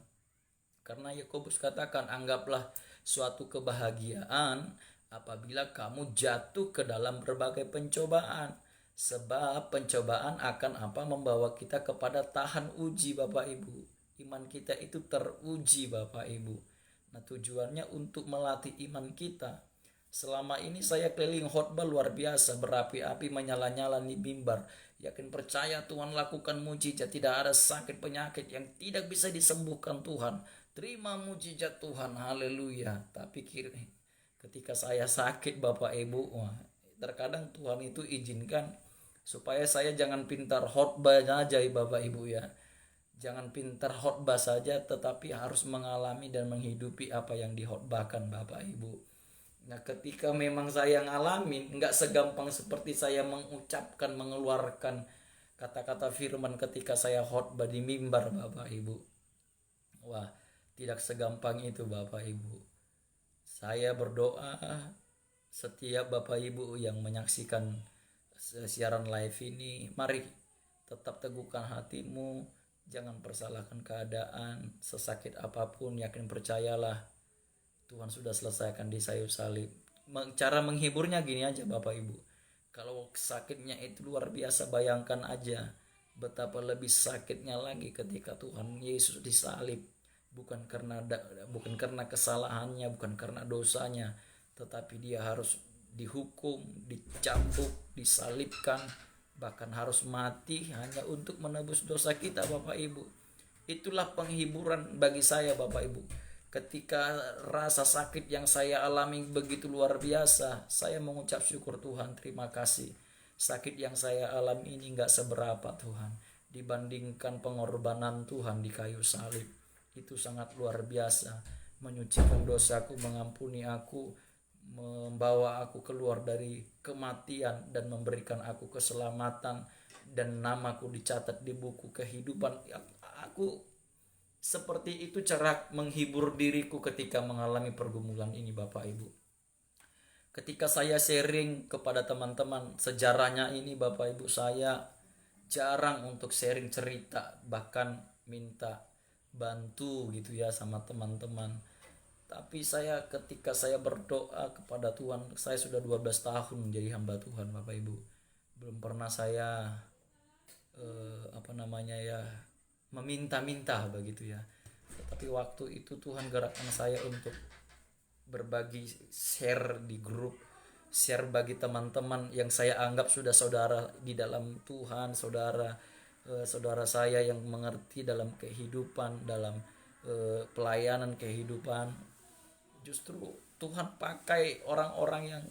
Karena Yakobus katakan, anggaplah suatu kebahagiaan apabila kamu jatuh ke dalam berbagai pencobaan. Sebab pencobaan akan membawa kita kepada tahan uji Bapak Ibu. Iman kita itu teruji Bapak Ibu. Nah, tujuannya untuk melatih iman kita. Selama ini saya keliling khotbah luar biasa, berapi-api menyala-nyala di mimbar. Yakin percaya Tuhan lakukan mujizat, tidak ada sakit penyakit yang tidak bisa disembuhkan Tuhan. Terima mujizat Tuhan, haleluya. Tapi ketika saya sakit Bapak Ibu, terkadang Tuhan itu izinkan supaya saya jangan pintar khotbah aja Bapak Ibu ya. Jangan pintar khotbah saja, tetapi harus mengalami dan menghidupi apa yang dikhotbahkan Bapak Ibu. Nah, ketika memang saya ngalamin, nggak segampang seperti saya mengucapkan, mengeluarkan kata-kata firman ketika saya khotbah di mimbar Bapak Ibu. Wah, tidak segampang itu Bapak Ibu. Saya berdoa setiap Bapak Ibu yang menyaksikan siaran live ini, mari tetap teguhkan hatimu, jangan persalahkan keadaan, sesakit apapun, yakin percayalah Tuhan sudah selesaikan di kayu salib. Cara menghiburnya gini aja Bapak Ibu. Kalau sakitnya itu luar biasa, bayangkan aja betapa lebih sakitnya lagi ketika Tuhan Yesus disalib. Bukan karena kesalahannya, bukan karena dosanya, tetapi dia harus dihukum, dicambuk, disalibkan, bahkan harus mati hanya untuk menebus dosa kita Bapak Ibu. Itulah penghiburan bagi saya Bapak Ibu. Ketika rasa sakit yang saya alami begitu luar biasa, saya mengucap syukur Tuhan, terima kasih. Sakit yang saya alami ini gak seberapa Tuhan, dibandingkan pengorbanan Tuhan di kayu salib. Itu sangat luar biasa, menyucikan dosaku, mengampuni aku, membawa aku keluar dari kematian dan memberikan aku keselamatan, dan namaku dicatat di buku kehidupan. Aku seperti itu cara menghibur diriku ketika mengalami pergumulan ini Bapak Ibu. Ketika saya sharing kepada teman-teman sejarahnya ini Bapak Ibu, saya jarang untuk sharing cerita, bahkan minta bantu gitu ya sama teman-teman. Tapi ketika saya berdoa kepada Tuhan, saya sudah 12 tahun menjadi hamba Tuhan Bapak Ibu. Belum pernah saya meminta-minta begitu ya. Tapi waktu itu Tuhan gerakkan saya untuk berbagi, share di grup, share bagi teman-teman yang saya anggap sudah saudara di dalam Tuhan, saudara saya yang mengerti dalam kehidupan, dalam pelayanan kehidupan. Justru Tuhan pakai orang-orang yang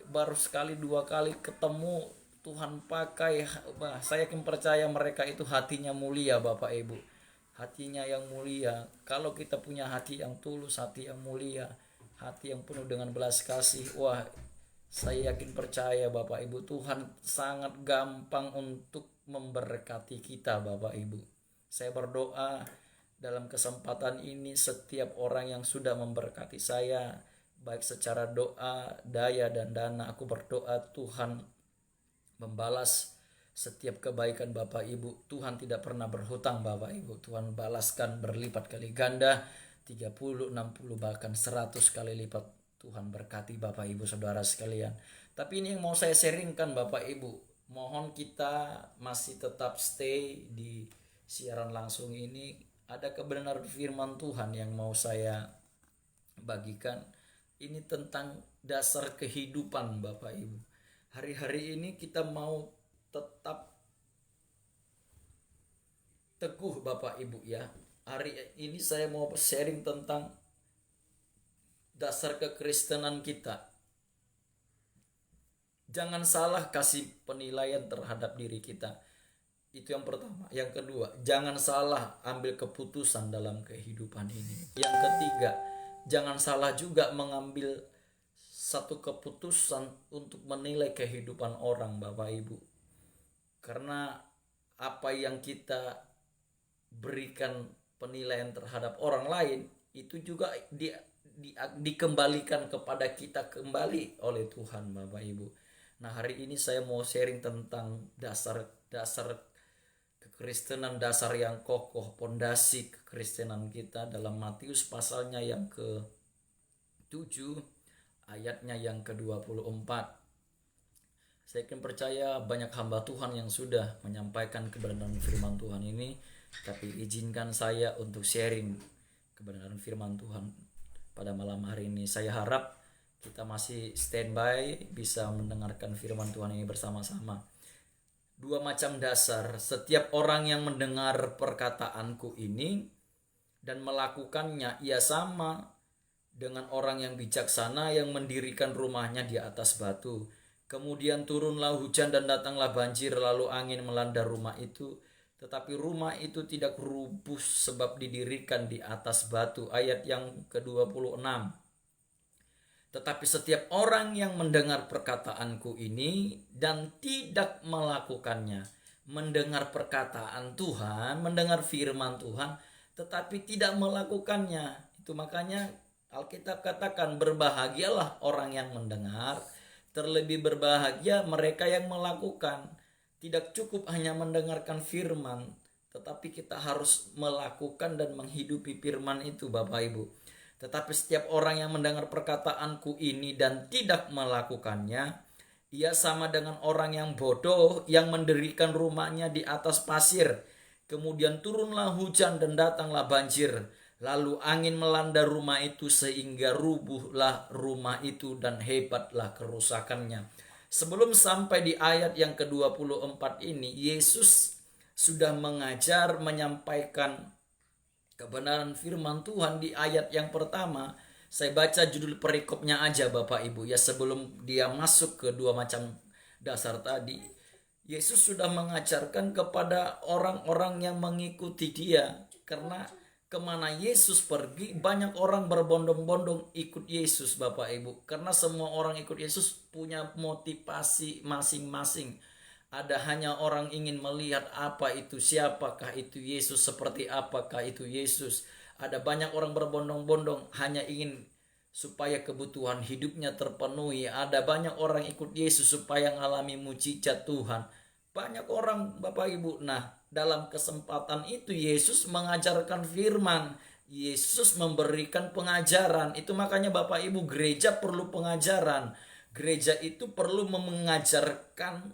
baru sekali 2 kali ketemu, Tuhan pakai. Saya yakin percaya mereka itu hatinya mulia Bapak Ibu. Hatinya yang mulia. Kalau kita punya hati yang tulus, hati yang mulia, hati yang penuh dengan belas kasih, wah, Saya yakin percaya Bapak Ibu, Tuhan sangat gampang untuk memberkati kita Bapak Ibu. Saya berdoa dalam kesempatan ini setiap orang yang sudah memberkati saya, baik secara doa, daya dan dana, aku berdoa Tuhan membalas setiap kebaikan Bapak Ibu. Tuhan tidak pernah berhutang Bapak Ibu. Tuhan balaskan berlipat kali ganda, 30, 60 bahkan 100 kali lipat. Tuhan berkati Bapak Ibu Saudara sekalian. Tapi ini yang mau saya sharingkan Bapak Ibu. Mohon kita masih tetap stay di siaran langsung ini. Ada kebenaran firman Tuhan yang mau saya bagikan. Ini tentang dasar kehidupan Bapak Ibu. Hari-hari ini kita mau tetap teguh Bapak Ibu ya. Hari ini saya mau sharing tentang dasar kekristenan kita. Jangan salah kasih penilaian terhadap diri kita. Itu yang pertama. Yang kedua, jangan salah ambil keputusan dalam kehidupan ini. Yang ketiga, jangan salah juga mengambil satu keputusan untuk menilai kehidupan orang Bapak Ibu. Karena apa yang kita berikan penilaian terhadap orang lain itu juga dikembalikan kepada kita kembali oleh Tuhan Bapak Ibu. Nah hari ini saya mau sharing tentang dasar kekristenan, dasar yang kokoh, pondasi kekristenan kita dalam Matius pasalnya yang ke-7 ayatnya yang ke-24. Saya yakin percaya banyak hamba Tuhan yang sudah menyampaikan kebenaran firman Tuhan ini, tapi izinkan saya untuk sharing kebenaran firman Tuhan pada malam hari ini. Saya harap kita masih standby bisa mendengarkan firman Tuhan ini bersama-sama. Dua macam dasar. Setiap orang yang mendengar perkataanku ini dan melakukannya, ia sama dengan orang yang bijaksana yang mendirikan rumahnya di atas batu. Kemudian turunlah hujan dan datanglah banjir, lalu angin melanda rumah itu. Tetapi rumah itu tidak rubuh sebab didirikan di atas batu. Ayat yang ke-26. Tetapi setiap orang yang mendengar perkataanku ini dan tidak melakukannya. Mendengar perkataan Tuhan, mendengar firman Tuhan, tetapi tidak melakukannya. Itu makanya Alkitab katakan berbahagialah orang yang mendengar, terlebih berbahagia mereka yang melakukan. Tidak cukup hanya mendengarkan firman, tetapi kita harus melakukan dan menghidupi firman itu Bapak Ibu. Tetapi setiap orang yang mendengar perkataanku ini dan tidak melakukannya, ia sama dengan orang yang bodoh yang mendirikan rumahnya di atas pasir. Kemudian turunlah hujan dan datanglah banjir. Lalu angin melanda rumah itu sehingga rubuhlah rumah itu dan hebatlah kerusakannya. Sebelum sampai di ayat yang ke-24 ini, Yesus sudah mengajar, menyampaikan kebenaran firman Tuhan di ayat yang pertama. Saya baca judul perikopnya aja Bapak Ibu ya, sebelum dia masuk ke dua macam dasar tadi. Yesus sudah mengajarkan kepada orang-orang yang mengikuti dia. Karena kemana Yesus pergi, banyak orang berbondong-bondong ikut Yesus Bapak Ibu. Karena semua orang ikut Yesus punya motivasi masing-masing. Ada hanya orang ingin melihat apa itu, siapakah itu Yesus, seperti apakah itu Yesus. Ada banyak orang berbondong-bondong hanya ingin supaya kebutuhan hidupnya terpenuhi. Ada banyak orang ikut Yesus supaya mengalami mujizat Tuhan. Banyak orang Bapak Ibu. Nah, dalam kesempatan itu Yesus mengajarkan firman. Yesus memberikan pengajaran. Itu makanya Bapak Ibu, gereja perlu pengajaran. Gereja itu perlu mengajarkan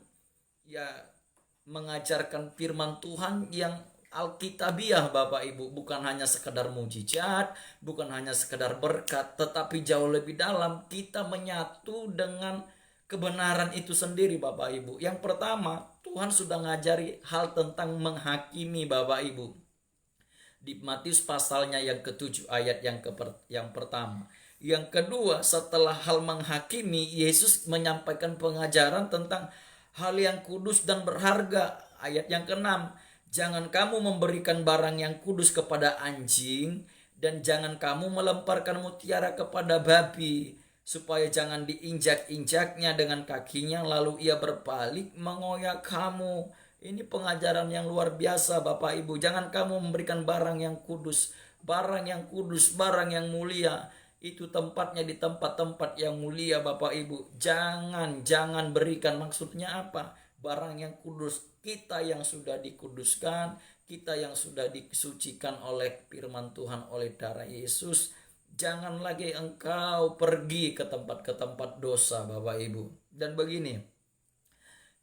firman Tuhan yang alkitabiah Bapak Ibu. Bukan hanya sekedar mujizat, bukan hanya sekedar berkat, tetapi jauh lebih dalam kita menyatu dengan kebenaran itu sendiri Bapak Ibu. Yang pertama, Tuhan sudah ngajari hal tentang menghakimi Bapak Ibu. Di Matius pasalnya yang ke-7 ayat yang pertama. Yang kedua, setelah hal menghakimi, Yesus menyampaikan pengajaran tentang hal yang kudus dan berharga. Ayat yang ke-6. Jangan kamu memberikan barang yang kudus kepada anjing, dan jangan kamu melemparkan mutiara kepada babi. supaya jangan diinjak-injaknya dengan kakinya lalu ia berbalik mengoyak kamu. Ini pengajaran yang luar biasa Bapak Ibu. Jangan kamu memberikan barang yang kudus, barang yang kudus, barang yang mulia. Itu tempatnya di tempat-tempat yang mulia Bapak Ibu. Jangan berikan, maksudnya apa? Barang yang kudus, kita yang sudah dikuduskan, kita yang sudah disucikan oleh firman Tuhan, oleh darah Yesus. Jangan lagi engkau pergi ke tempat dosa Bapak Ibu. Dan begini,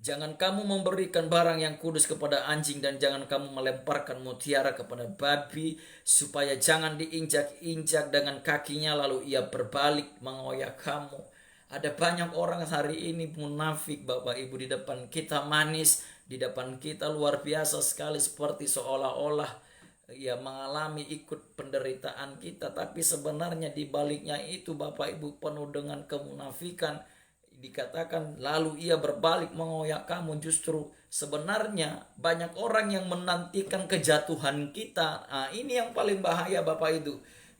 jangan kamu memberikan barang yang kudus kepada anjing, dan jangan kamu melemparkan mutiara kepada babi, supaya jangan diinjak-injak dengan kakinya lalu ia berbalik mengoyak kamu. Ada banyak orang hari ini munafik Bapak Ibu, di depan kita manis, di depan kita luar biasa sekali, seperti seolah-olah ya mengalami ikut penderitaan kita, tapi sebenarnya di baliknya itu Bapak Ibu penuh dengan kemunafikan. Dikatakan lalu ia berbalik mengoyak kamu, justru sebenarnya banyak orang yang menantikan kejatuhan kita. Nah, ini yang paling bahaya Bapak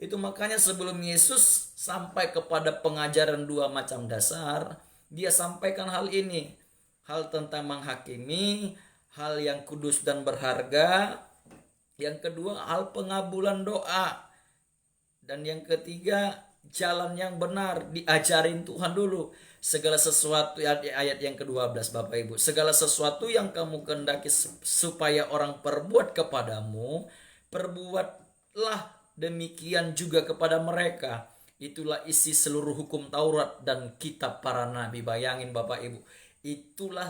itu makanya sebelum Yesus sampai kepada pengajaran dua macam dasar, dia sampaikan hal ini, hal tentang menghakimi, hal yang kudus dan berharga. Yang kedua, hal pengabulan doa. Dan yang ketiga, jalan yang benar, diajarin Tuhan dulu. Segala sesuatu, ayat yang ke-12 Bapak Ibu, segala sesuatu yang kamu kehendaki supaya orang perbuat kepadamu, perbuatlah demikian juga kepada mereka. Itulah isi seluruh hukum Taurat dan kitab para nabi. Bayangin Bapak Ibu, itulah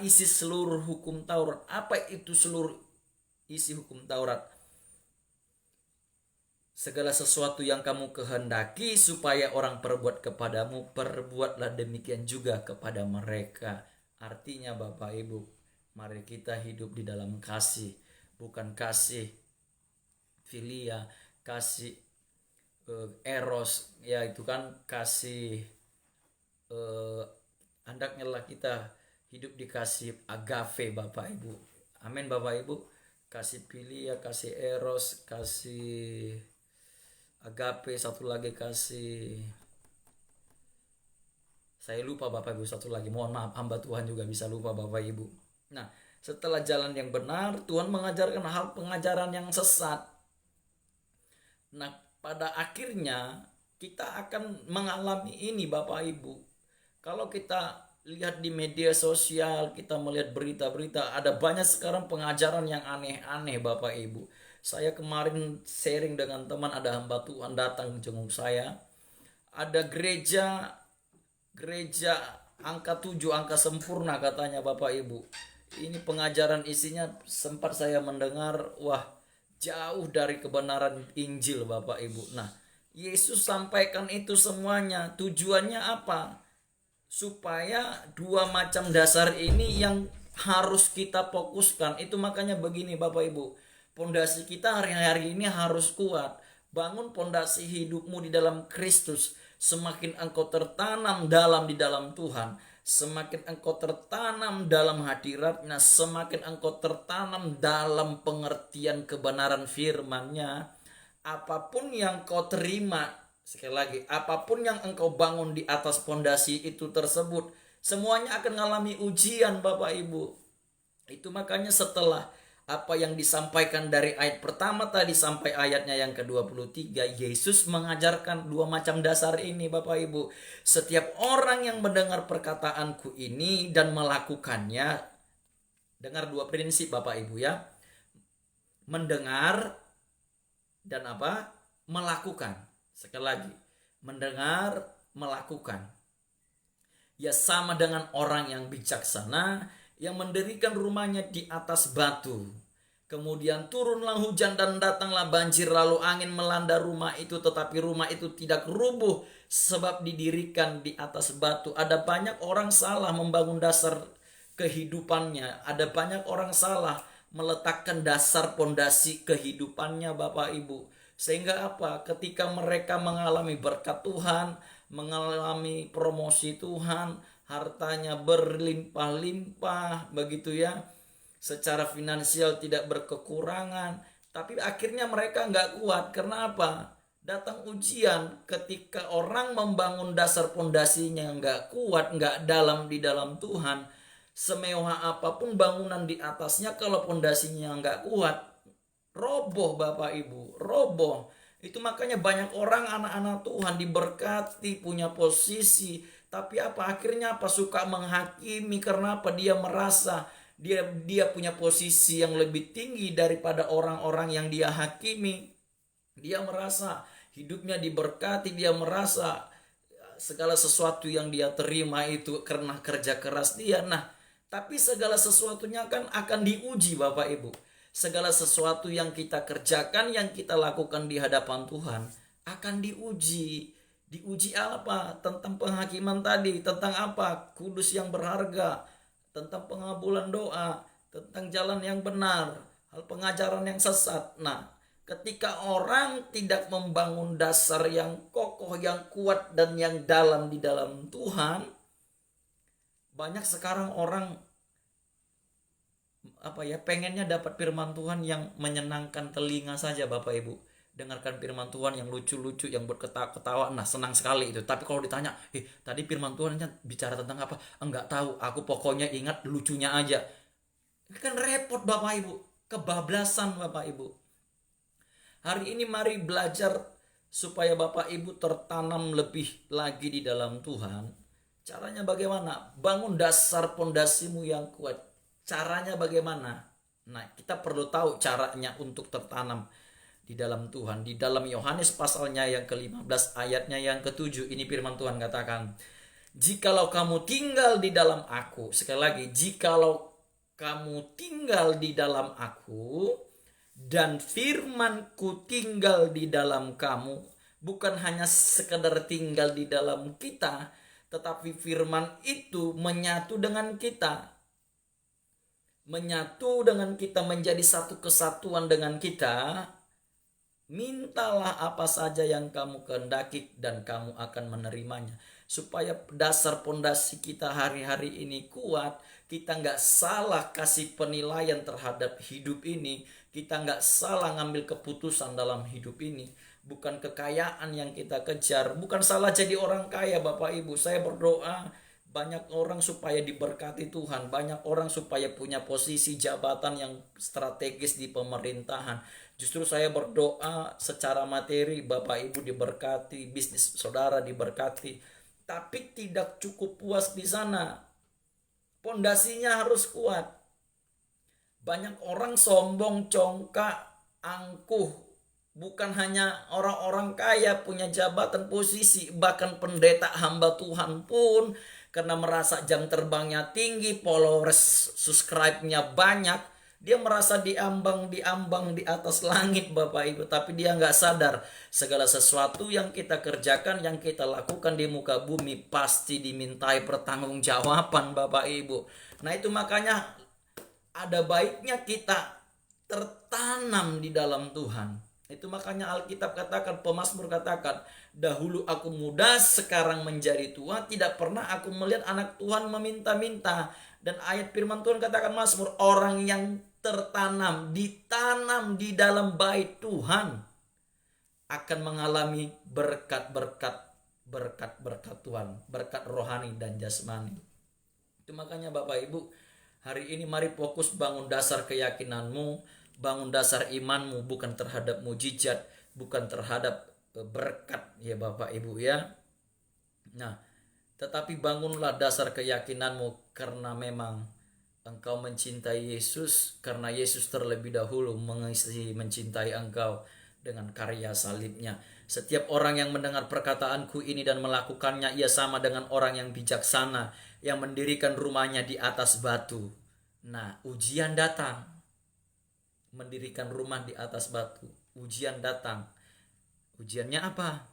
isi seluruh hukum Taurat. Apa itu seluruh isi hukum Taurat? Segala sesuatu yang kamu kehendaki supaya orang perbuat kepadamu, perbuatlah demikian juga kepada mereka. Artinya Bapak Ibu, mari kita hidup di dalam kasih, bukan kasih filia, kasih eros, ya itu kan kasih hendaknya lah kita hidup dikasih agape Bapak Ibu. Amin Bapak Ibu. Kasih filia, kasih eros, kasih agape, satu lagi kasih, saya lupa Bapak Ibu, satu lagi. Mohon maaf, hamba Tuhan juga bisa lupa Bapak Ibu. Nah, setelah jalan yang benar, Tuhan mengajarkan hal pengajaran yang sesat. Nah, pada akhirnya kita akan mengalami ini Bapak Ibu. Kalau kita lihat di media sosial, kita melihat berita-berita, ada banyak sekarang pengajaran yang aneh-aneh Bapak Ibu. Saya kemarin sharing dengan teman, ada hamba Tuhan datang jenguk saya. Ada gereja angka 7, angka sempurna katanya Bapak Ibu. Ini pengajaran isinya sempat saya mendengar, wah jauh dari kebenaran Injil Bapak Ibu. Nah, Yesus sampaikan itu semuanya. Tujuannya apa? Supaya dua macam dasar ini yang harus kita fokuskan. Itu makanya begini Bapak Ibu, pondasi kita hari-hari ini harus kuat. Bangun pondasi hidupmu di dalam Kristus. Semakin engkau tertanam di dalam Tuhan, semakin engkau tertanam dalam hadiratnya, semakin engkau tertanam dalam pengertian kebenaran firman-Nya, apapun yang kau terima, sekali lagi, apapun yang engkau bangun di atas pondasi itu tersebut, semuanya akan mengalami ujian Bapak Ibu. Itu makanya setelah apa yang disampaikan dari ayat pertama tadi sampai ayatnya yang ke-23, Yesus mengajarkan dua macam dasar ini Bapak Ibu. Setiap orang yang mendengar perkataanku ini dan melakukannya, dengar dua prinsip Bapak Ibu ya. Mendengar dan apa? Melakukan. Sekali lagi, mendengar, melakukan. Ya sama dengan orang yang bijaksana yang mendirikan rumahnya di atas batu. Kemudian turunlah hujan dan datanglah banjir, lalu angin melanda rumah itu, tetapi rumah itu tidak rubuh sebab didirikan di atas batu. Ada banyak orang salah membangun dasar kehidupannya. Ada banyak orang salah meletakkan dasar pondasi kehidupannya Bapak Ibu. Sehingga apa? Ketika mereka mengalami berkat Tuhan, mengalami promosi Tuhan, hartanya berlimpah-limpah begitu ya, secara finansial tidak berkekurangan, tapi akhirnya mereka nggak kuat. Karena apa? Datang ujian ketika orang membangun dasar pondasinya nggak kuat, nggak dalam di dalam Tuhan. Semewah apapun bangunan di atasnya, kalau pondasinya nggak kuat, roboh Bapak Ibu, roboh. Itu makanya banyak orang anak-anak Tuhan diberkati, punya posisi, tapi apa akhirnya apa, suka menghakimi. Karena apa? Dia merasa dia punya posisi yang lebih tinggi daripada orang-orang yang dia hakimi. Dia merasa hidupnya diberkati, dia merasa segala sesuatu yang dia terima itu karena kerja keras dia. Nah, tapi segala sesuatunya kan akan diuji Bapak Ibu. Segala sesuatu yang kita kerjakan, yang kita lakukan di hadapan Tuhan akan diuji. Diuji apa? Tentang penghakiman tadi, tentang apa? Kudus yang berharga, tentang pengabulan doa, tentang jalan yang benar, hal pengajaran yang sesat. Nah, ketika orang tidak membangun dasar yang kokoh, yang kuat, dan yang dalam di dalam Tuhan, banyak sekarang orang pengennya dapat firman Tuhan yang menyenangkan telinga saja Bapak Ibu. Dengarkan firman Tuhan yang lucu-lucu, yang berketawa-ketawa, nah senang sekali itu. Tapi kalau ditanya, tadi firman Tuhan bicara tentang apa? Enggak tahu, aku pokoknya ingat lucunya aja. Kan repot Bapak Ibu, kebablasan Bapak Ibu. Hari ini mari belajar supaya Bapak Ibu tertanam lebih lagi di dalam Tuhan. Caranya bagaimana? Bangun dasar pondasimu yang kuat. Caranya bagaimana? Nah, kita perlu tahu caranya untuk tertanam di dalam Tuhan. Di dalam Yohanes pasalnya yang ke-15 ayatnya yang ke-7, ini firman Tuhan katakan, "Jikalau kamu tinggal di dalam aku," sekali lagi, "jikalau kamu tinggal di dalam aku dan firmanku tinggal di dalam kamu," bukan hanya sekedar tinggal di dalam kita, tetapi firman itu menyatu dengan kita. Menyatu dengan kita, menjadi satu kesatuan dengan kita. Mintalah apa saja yang kamu kehendaki dan kamu akan menerimanya. Supaya dasar pondasi kita hari-hari ini kuat, kita nggak salah kasih penilaian terhadap hidup ini, kita nggak salah ngambil keputusan dalam hidup ini. Bukan kekayaan yang kita kejar, bukan salah jadi orang kaya Bapak Ibu. Saya berdoa banyak orang supaya diberkati Tuhan, banyak orang supaya punya posisi jabatan yang strategis di pemerintahan. Justru saya berdoa secara materi Bapak Ibu diberkati, bisnis saudara diberkati. Tapi tidak cukup puas di sana. Pondasinya harus kuat. Banyak orang sombong, congkak, angkuh. Bukan hanya orang-orang kaya punya jabatan posisi, bahkan pendeta hamba Tuhan pun karena merasa jam terbangnya tinggi, followers subscribe-nya banyak, dia merasa diambang di atas langit Bapak Ibu. Tapi dia nggak sadar segala sesuatu yang kita kerjakan, yang kita lakukan di muka bumi pasti dimintai pertanggungjawaban Bapak Ibu. Nah itu makanya ada baiknya kita tertanam di dalam Tuhan. Itu makanya Alkitab katakan, pemazmur katakan, "Dahulu aku muda, sekarang menjadi tua, tidak pernah aku melihat anak Tuhan meminta-minta." Dan ayat firman Tuhan katakan Mazmur, orang yang ditanam di dalam bait Tuhan akan mengalami berkat-berkat Tuhan, berkat rohani dan jasmani. Itu makanya Bapak Ibu, hari ini mari fokus bangun dasar keyakinanmu, bangun dasar imanmu, bukan terhadap mujizat, bukan terhadap berkat ya Bapak Ibu ya. Nah, tetapi bangunlah dasar keyakinanmu karena memang engkau mencintai Yesus, karena Yesus terlebih dahulu mencintai engkau dengan karya salibnya. Setiap orang yang mendengar perkataanku ini dan melakukannya, ia sama dengan orang yang bijaksana yang mendirikan rumahnya di atas batu. Nah, ujian datang. Mendirikan rumah di atas batu, ujian datang. Ujiannya apa?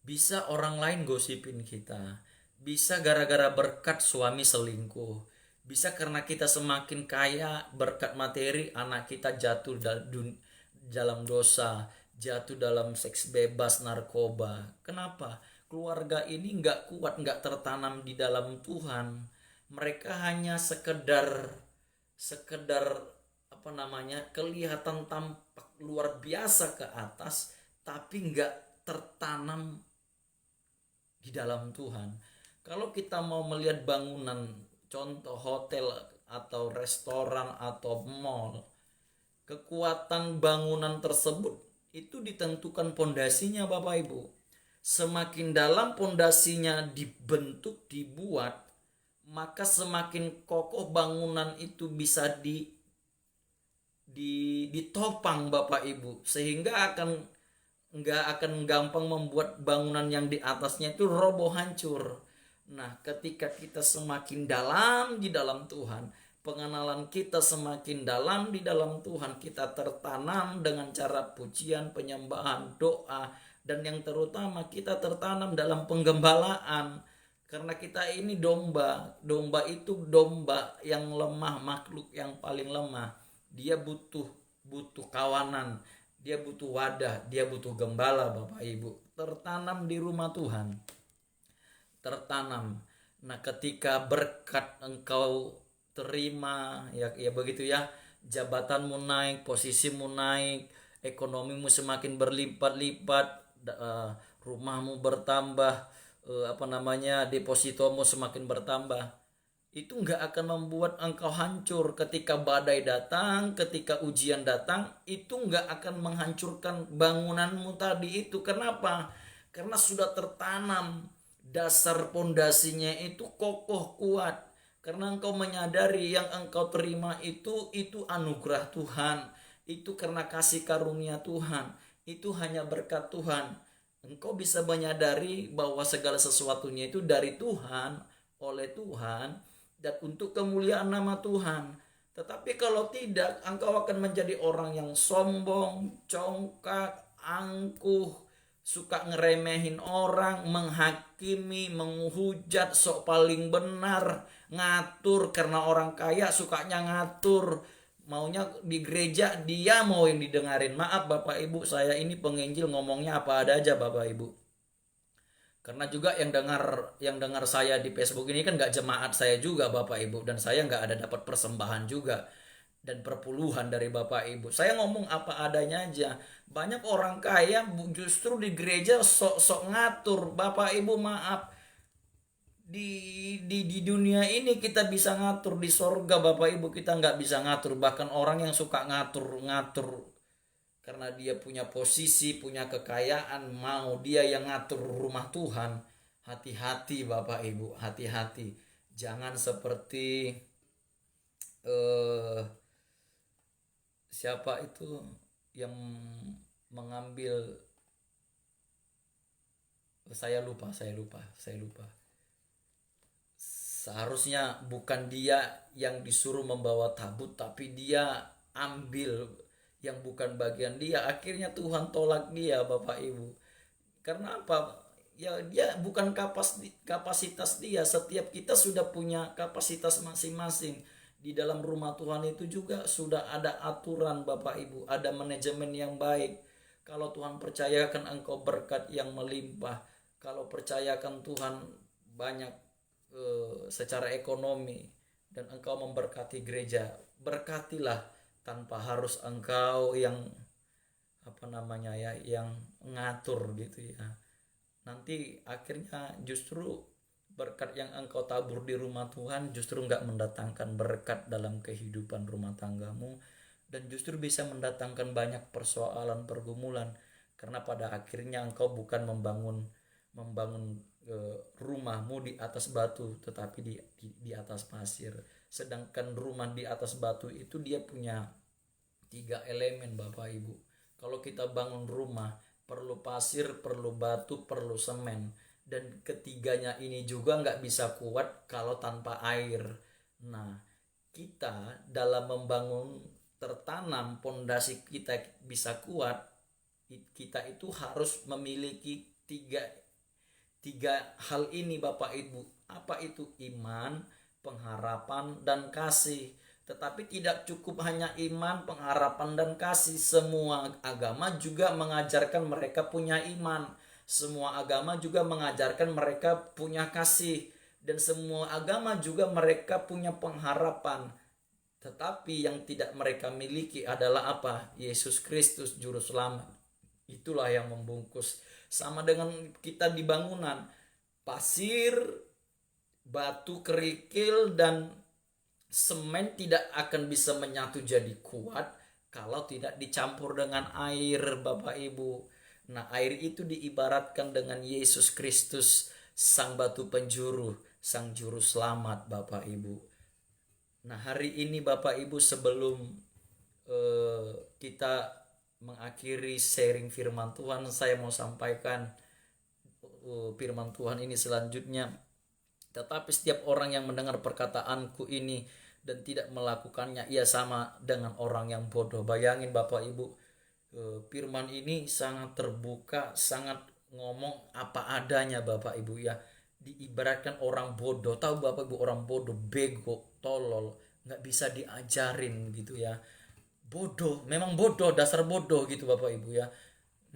Bisa orang lain gosipin kita, bisa gara-gara berkat suami selingkuh, bisa karena kita semakin kaya berkat materi anak kita jatuh dalam dosa, jatuh dalam seks bebas, narkoba. Kenapa? Keluarga ini nggak kuat, nggak tertanam di dalam Tuhan. Mereka hanya sekedar kelihatan tampak luar biasa ke atas, tapi nggak tertanam di dalam Tuhan. Kalau kita mau melihat bangunan, contoh hotel atau restoran atau mall, kekuatan bangunan tersebut itu ditentukan pondasinya Bapak Ibu. Semakin dalam pondasinya dibentuk, dibuat, maka semakin kokoh bangunan itu bisa ditopang Bapak Ibu, sehingga nggak akan gampang membuat bangunan yang di atasnya itu roboh hancur. Nah, ketika kita semakin dalam di dalam Tuhan, pengenalan kita semakin dalam di dalam Tuhan, kita tertanam dengan cara pujian, penyembahan, doa, dan yang terutama kita tertanam dalam penggembalaan. Karena kita ini domba. Domba itu domba yang lemah, makhluk yang paling lemah. Dia butuh kawanan, dia butuh wadah, dia butuh gembala Bapak Ibu. Tertanam di rumah Tuhan. Tertanam. Nah, ketika berkat engkau terima, ya begitu ya, jabatanmu naik, posisimu naik, ekonomimu semakin berlipat-lipat, rumahmu bertambah, depositomu semakin bertambah, itu nggak akan membuat engkau hancur. Ketika badai datang, ketika ujian datang, itu nggak akan menghancurkan bangunanmu tadi itu. Kenapa? Karena sudah tertanam, dasar pondasinya itu kokoh kuat. Karena engkau menyadari yang engkau terima itu anugerah Tuhan, itu karena kasih karunia Tuhan, itu hanya berkat Tuhan. Engkau bisa menyadari bahwa segala sesuatunya itu dari Tuhan, oleh Tuhan, dan untuk kemuliaan nama Tuhan. Tetapi kalau tidak, engkau akan menjadi orang yang sombong, congkak, angkuh, suka ngeremehin orang, menghakimi, menghujat, sok paling benar, ngatur. Karena orang kaya sukanya ngatur, maunya di gereja dia mau yang didengarin. Maaf Bapak Ibu, saya ini penginjil ngomongnya apa ada aja Bapak Ibu. Karena juga yang dengar saya di Facebook ini kan nggak jemaat saya juga Bapak Ibu, dan saya nggak ada dapat persembahan juga dan perpuluhan dari Bapak Ibu. Saya ngomong apa adanya aja. Banyak orang kaya justru di gereja sok-sok ngatur. Bapak Ibu maaf, di dunia ini kita bisa ngatur, di sorga Bapak Ibu kita nggak bisa ngatur. Bahkan orang yang suka ngatur karena dia punya posisi, punya kekayaan, mau dia yang ngatur rumah Tuhan. Hati-hati Bapak Ibu, hati-hati. Jangan seperti eh siapa itu yang mengambil, saya lupa. Seharusnya bukan dia yang disuruh membawa tabut, tapi dia ambil yang bukan bagian dia. Akhirnya Tuhan tolak dia Bapak Ibu. Karena apa? Ya dia bukan kapasitas dia. Setiap kita sudah punya kapasitas masing-masing. Di dalam rumah Tuhan itu juga sudah ada aturan Bapak Ibu, ada manajemen yang baik. Kalau Tuhan percayakan engkau berkat yang melimpah, kalau percayakan Tuhan banyak secara ekonomi, dan engkau memberkati gereja, berkatilah tanpa harus engkau yang yang ngatur gitu ya. Nanti akhirnya justru berkat yang engkau tabur di rumah Tuhan justru nggak mendatangkan berkat dalam kehidupan rumah tanggamu, dan justru bisa mendatangkan banyak persoalan, pergumulan. Karena pada akhirnya engkau bukan membangun rumahmu di atas batu, tetapi di atas pasir. Sedangkan rumah di atas batu itu dia punya 3 elemen Bapak Ibu. Kalau kita bangun rumah, perlu pasir, perlu batu, perlu semen. Dan ketiganya ini juga nggak bisa kuat kalau tanpa air. Nah, kita dalam membangun, tertanam, pondasi kita bisa kuat, kita itu harus memiliki tiga hal ini Bapak Ibu. Apa itu? Iman, pengharapan, dan kasih. Tetapi tidak cukup hanya iman, pengharapan, dan kasih. Semua agama juga mengajarkan mereka punya iman. Semua agama juga mengajarkan mereka punya kasih. Dan semua agama juga mereka punya pengharapan. Tetapi yang tidak mereka miliki adalah apa? Yesus Kristus juru selamat. Itulah yang membungkus. Sama dengan kita di bangunan, pasir, batu kerikil, dan semen tidak akan bisa menyatu jadi kuat kalau tidak dicampur dengan air, Bapak Ibu. Nah, air itu diibaratkan dengan Yesus Kristus, sang batu penjuru, sang juru selamat, Bapak Ibu. Nah, hari ini Bapak Ibu, sebelum kita mengakhiri sharing firman Tuhan, saya mau sampaikan firman Tuhan ini selanjutnya. Tetapi setiap orang yang mendengar perkataanku ini dan tidak melakukannya, ia sama dengan orang yang bodoh. Bayangin Bapak Ibu, firman ini sangat terbuka, sangat ngomong apa adanya Bapak Ibu ya. Diibaratkan orang bodoh. Tahu Bapak Ibu, orang bodoh, bego, tolol, nggak bisa diajarin gitu ya. Bodoh, memang bodoh, dasar bodoh gitu Bapak Ibu ya.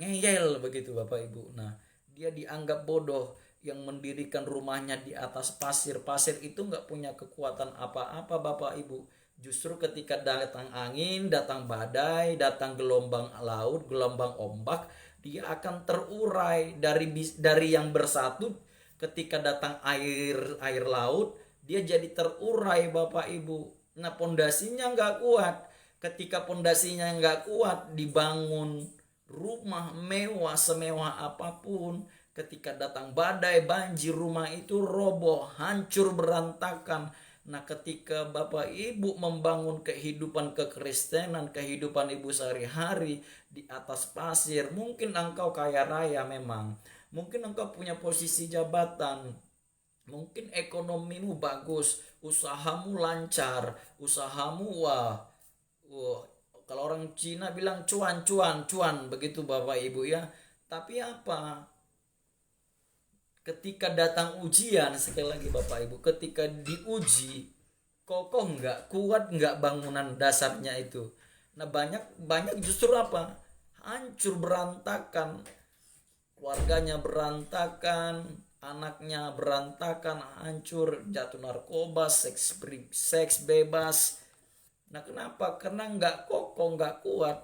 Ngeyel begitu Bapak Ibu. Nah, dia dianggap bodoh yang mendirikan rumahnya di atas pasir. Pasir itu nggak punya kekuatan apa-apa Bapak Ibu. Justru ketika datang angin, datang badai, datang gelombang laut, gelombang ombak, dia akan terurai dari yang bersatu. Ketika datang air laut, dia jadi terurai Bapak Ibu. Nah, pondasinya nggak kuat. Ketika pondasinya nggak kuat, dibangun rumah mewah semewah apapun, ketika datang badai, banjir, rumah itu roboh, hancur, berantakan. Nah, ketika Bapak Ibu membangun kehidupan kekristenan, kehidupan Ibu sehari-hari di atas pasir, mungkin engkau kaya raya memang, mungkin engkau punya posisi jabatan, mungkin ekonomimu bagus, usahamu lancar, usahamu wah, kalau orang Cina bilang cuan cuan cuan begitu Bapak Ibu ya. Tapi apa? Ketika datang ujian, sekali lagi Bapak Ibu, ketika diuji, kokoh nggak, kuat nggak bangunan dasarnya itu. Nah, banyak justru apa? Hancur, berantakan, keluarganya berantakan, anaknya berantakan, hancur, jatuh narkoba, seks bebas. Nah, kenapa? Karena nggak kokoh, nggak kuat,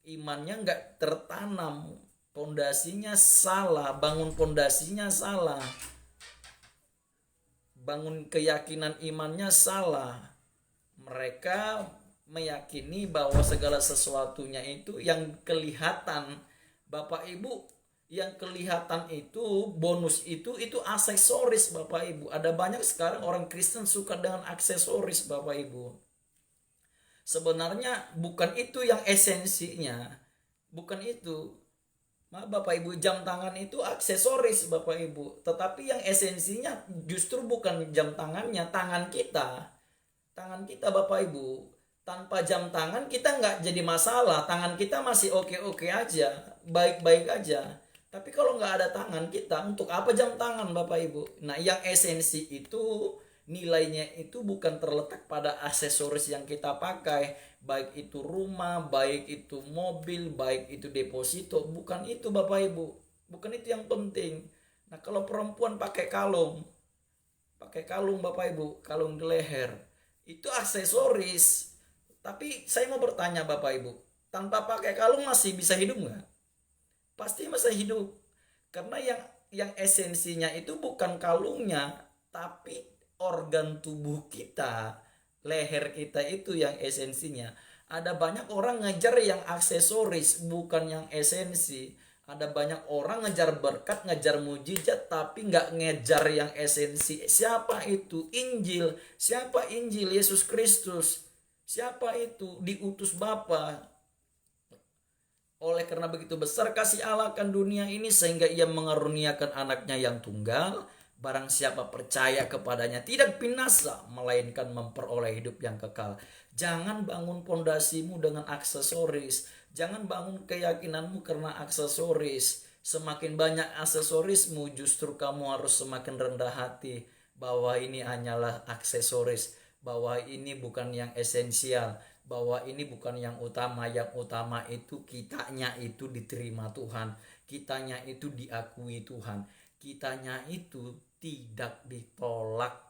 imannya nggak tertanam, pondasinya salah, bangun pondasinya salah, bangun keyakinan imannya salah. Mereka meyakini bahwa segala sesuatunya itu yang kelihatan, Bapak Ibu, yang kelihatan itu bonus itu aksesoris Bapak Ibu. Ada banyak sekarang orang Kristen suka dengan aksesoris Bapak Ibu. Sebenarnya bukan itu yang esensinya. Bukan itu. Bapak Ibu, jam tangan itu aksesoris Bapak Ibu. Tetapi yang esensinya justru bukan jam tangannya, tangan kita. Tangan kita Bapak Ibu. Tanpa jam tangan kita nggak jadi masalah. Tangan kita masih oke-oke aja. Baik-baik aja. Tapi kalau nggak ada tangan kita, untuk apa jam tangan Bapak Ibu? Nah, yang esensi itu, nilainya itu bukan terletak pada aksesoris yang kita pakai, baik itu rumah, baik itu mobil, baik itu deposito, bukan itu Bapak Ibu, bukan itu yang penting. Nah, kalau perempuan pakai kalung Bapak Ibu, kalung di leher, itu aksesoris. Tapi saya mau bertanya Bapak Ibu, tanpa pakai kalung masih bisa hidup nggak? Pasti masih hidup, karena yang esensinya itu bukan kalungnya, tapi organ tubuh kita, leher kita itu yang esensinya. Ada banyak orang ngejar yang aksesoris, bukan yang esensi. Ada banyak orang ngejar berkat, ngejar mujizat, tapi nggak ngejar yang esensi. Siapa itu? Injil. Siapa Injil? Yesus Kristus. Siapa itu? Diutus Bapa. Oleh karena begitu besar kasih Allah akan dunia ini sehingga ia mengaruniakan anaknya yang tunggal. Barang siapa percaya kepadanya tidak binasa, melainkan memperoleh hidup yang kekal. Jangan bangun pondasimu dengan aksesoris. Jangan bangun keyakinanmu karena aksesoris. Semakin banyak aksesorismu, justru kamu harus semakin rendah hati. Bahwa ini hanyalah aksesoris. Bahwa ini bukan yang esensial, bahwa ini bukan yang utama. Yang utama itu kitanya itu diterima Tuhan, kitanya itu diakui Tuhan, kitanya itu tidak ditolak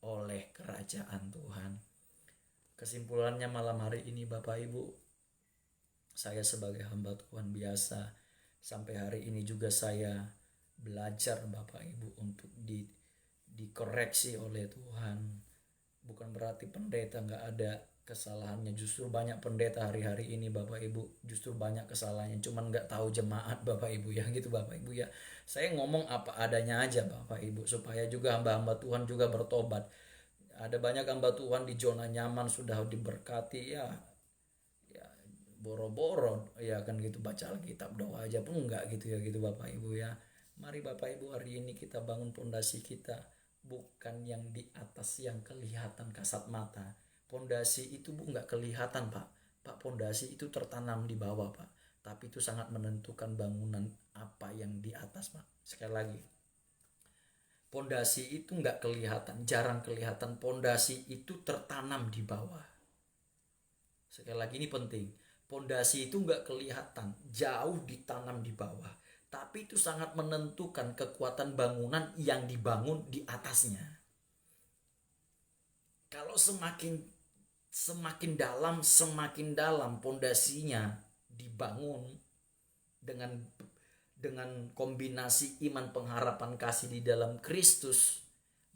oleh kerajaan Tuhan. Kesimpulannya malam hari ini Bapak Ibu, saya sebagai hamba Tuhan biasa sampai hari ini juga saya belajar Bapak Ibu untuk dikoreksi oleh Tuhan. Bukan berarti pendeta nggak ada kesalahannya, justru banyak pendeta hari-hari ini Bapak Ibu justru banyak kesalahannya, cuman nggak tahu jemaat Bapak Ibu ya, gitu Bapak Ibu ya. Saya ngomong apa adanya aja Bapak Ibu, supaya juga hamba-hamba Tuhan juga bertobat. Ada banyak hamba Tuhan di zona nyaman sudah diberkati ya, boro-boro ya kan gitu, baca Alkitab doa aja pun enggak gitu ya, gitu Bapak Ibu ya. Mari Bapak Ibu hari ini kita bangun pondasi kita bukan yang di atas yang kelihatan kasat mata. Pondasi itu Bu enggak kelihatan Pak. Pak, pondasi itu tertanam di bawah Pak. Tapi itu sangat menentukan bangunan apa yang di atas Pak. Sekali lagi, pondasi itu enggak kelihatan, jarang kelihatan. Pondasi itu tertanam di bawah. Sekali lagi ini penting. Pondasi itu nggak kelihatan, jauh ditanam di bawah. Tapi itu sangat menentukan kekuatan bangunan yang dibangun di atasnya. Kalau semakin dalam pondasinya dibangun dengan kombinasi iman, pengharapan, kasih di dalam Kristus,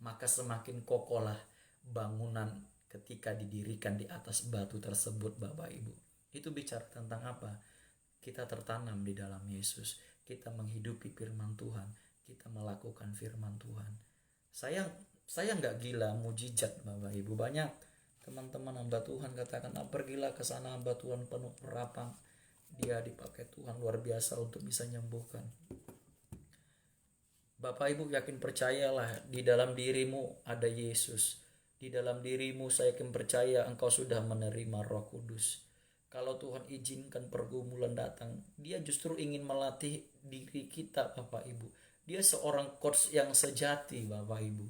maka semakin kokohlah bangunan ketika didirikan di atas batu tersebut Bapak Ibu. Itu bicara tentang apa? Kita tertanam di dalam Yesus, kita menghidupi firman Tuhan, kita melakukan firman Tuhan. Saya nggak gila mujizat Bapak Ibu. Banyak teman-teman hamba Tuhan katakan, pergilah ke sana hamba Tuhan penuh perapang, dia dipakai Tuhan luar biasa untuk bisa menyembuhkan. Bapak Ibu yakin percayalah, di dalam dirimu ada Yesus. Di dalam dirimu saya yakin percaya engkau sudah menerima Roh Kudus. Kalau Tuhan izinkan pergumulan datang, dia justru ingin melatih diri kita Bapak Ibu. Dia seorang coach yang sejati Bapak Ibu.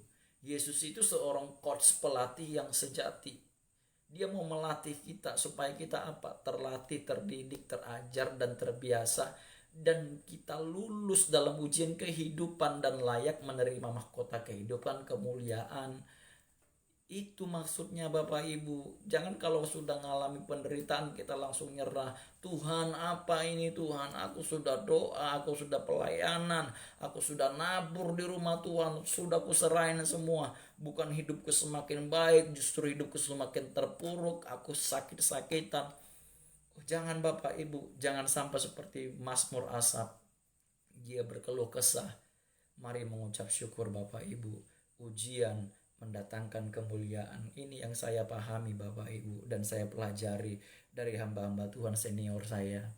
Yesus itu seorang coach pelatih yang sejati. Dia mau melatih kita supaya kita apa? Terlatih, terdidik, terajar, dan terbiasa. Dan kita lulus dalam ujian kehidupan dan layak menerima mahkota kehidupan, kemuliaan. Itu maksudnya Bapak Ibu. Jangan kalau sudah mengalami penderitaan kita langsung nyerah. Tuhan apa ini Tuhan? Aku sudah doa, aku sudah pelayanan, aku sudah nabur di rumah Tuhan, sudah kuserahin semua. Bukan hidupku semakin baik, justru hidupku semakin terpuruk, aku sakit-sakitan. Jangan Bapak Ibu, jangan sampai seperti Mazmur Asaf. Dia berkeluh kesah. Mari mengucap syukur Bapak Ibu. Ujian mendatangkan kemuliaan. Ini yang saya pahami Bapak Ibu, dan saya pelajari dari hamba-hamba Tuhan senior saya.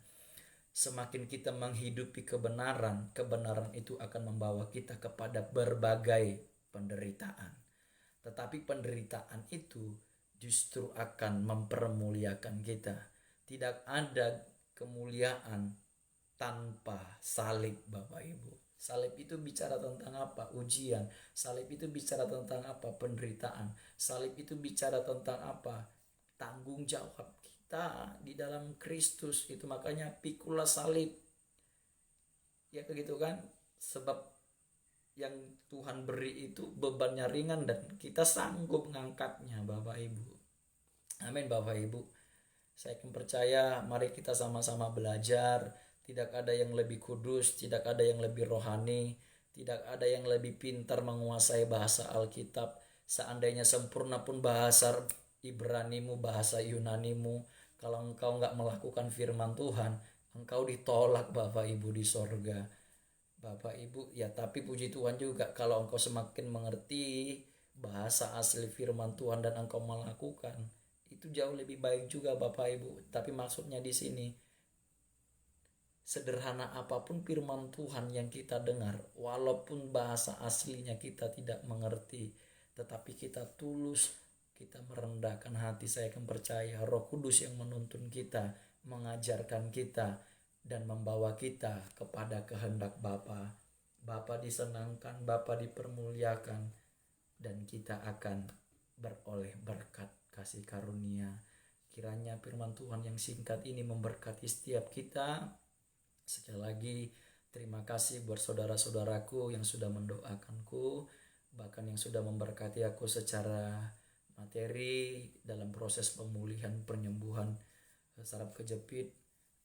Semakin kita menghidupi kebenaran, kebenaran itu akan membawa kita kepada berbagai penderitaan. Tetapi penderitaan itu justru akan mempermuliakan kita. Tidak ada kemuliaan tanpa salib Bapak Ibu. Salib itu bicara tentang apa? Ujian. Salib itu bicara tentang apa? Penderitaan. Salib itu bicara tentang apa? Tanggung jawab kita di dalam Kristus. Itu makanya pikulah salib. Ya begitu kan? Sebab yang Tuhan beri itu bebannya ringan dan kita sanggup mengangkatnya Bapak Ibu. Amin Bapak Ibu. Saya akan percaya, mari kita sama-sama belajar. Tidak ada yang lebih kudus, tidak ada yang lebih rohani, tidak ada yang lebih pintar menguasai bahasa Alkitab. Seandainya sempurna pun bahasa Ibranimu, bahasa Yunanimu, kalau engkau nggak melakukan firman Tuhan, engkau ditolak Bapak Ibu di sorga. Bapak Ibu, ya tapi puji Tuhan juga kalau engkau semakin mengerti bahasa asli firman Tuhan dan engkau melakukan, itu jauh lebih baik juga Bapak Ibu. Tapi maksudnya di sini, sederhana apapun firman Tuhan yang kita dengar, walaupun bahasa aslinya kita tidak mengerti, tetapi kita tulus, kita merendahkan hati, saya akan percaya Roh Kudus yang menuntun kita, mengajarkan kita, dan membawa kita kepada kehendak Bapa. Bapa disenangkan, Bapa dipermuliakan, dan kita akan beroleh berkat kasih karunia. Kiranya firman Tuhan yang singkat ini memberkati setiap kita. Sekali lagi terima kasih buat saudara-saudaraku yang sudah mendoakanku, bahkan yang sudah memberkati aku secara materi dalam proses pemulihan penyembuhan saraf kejepit,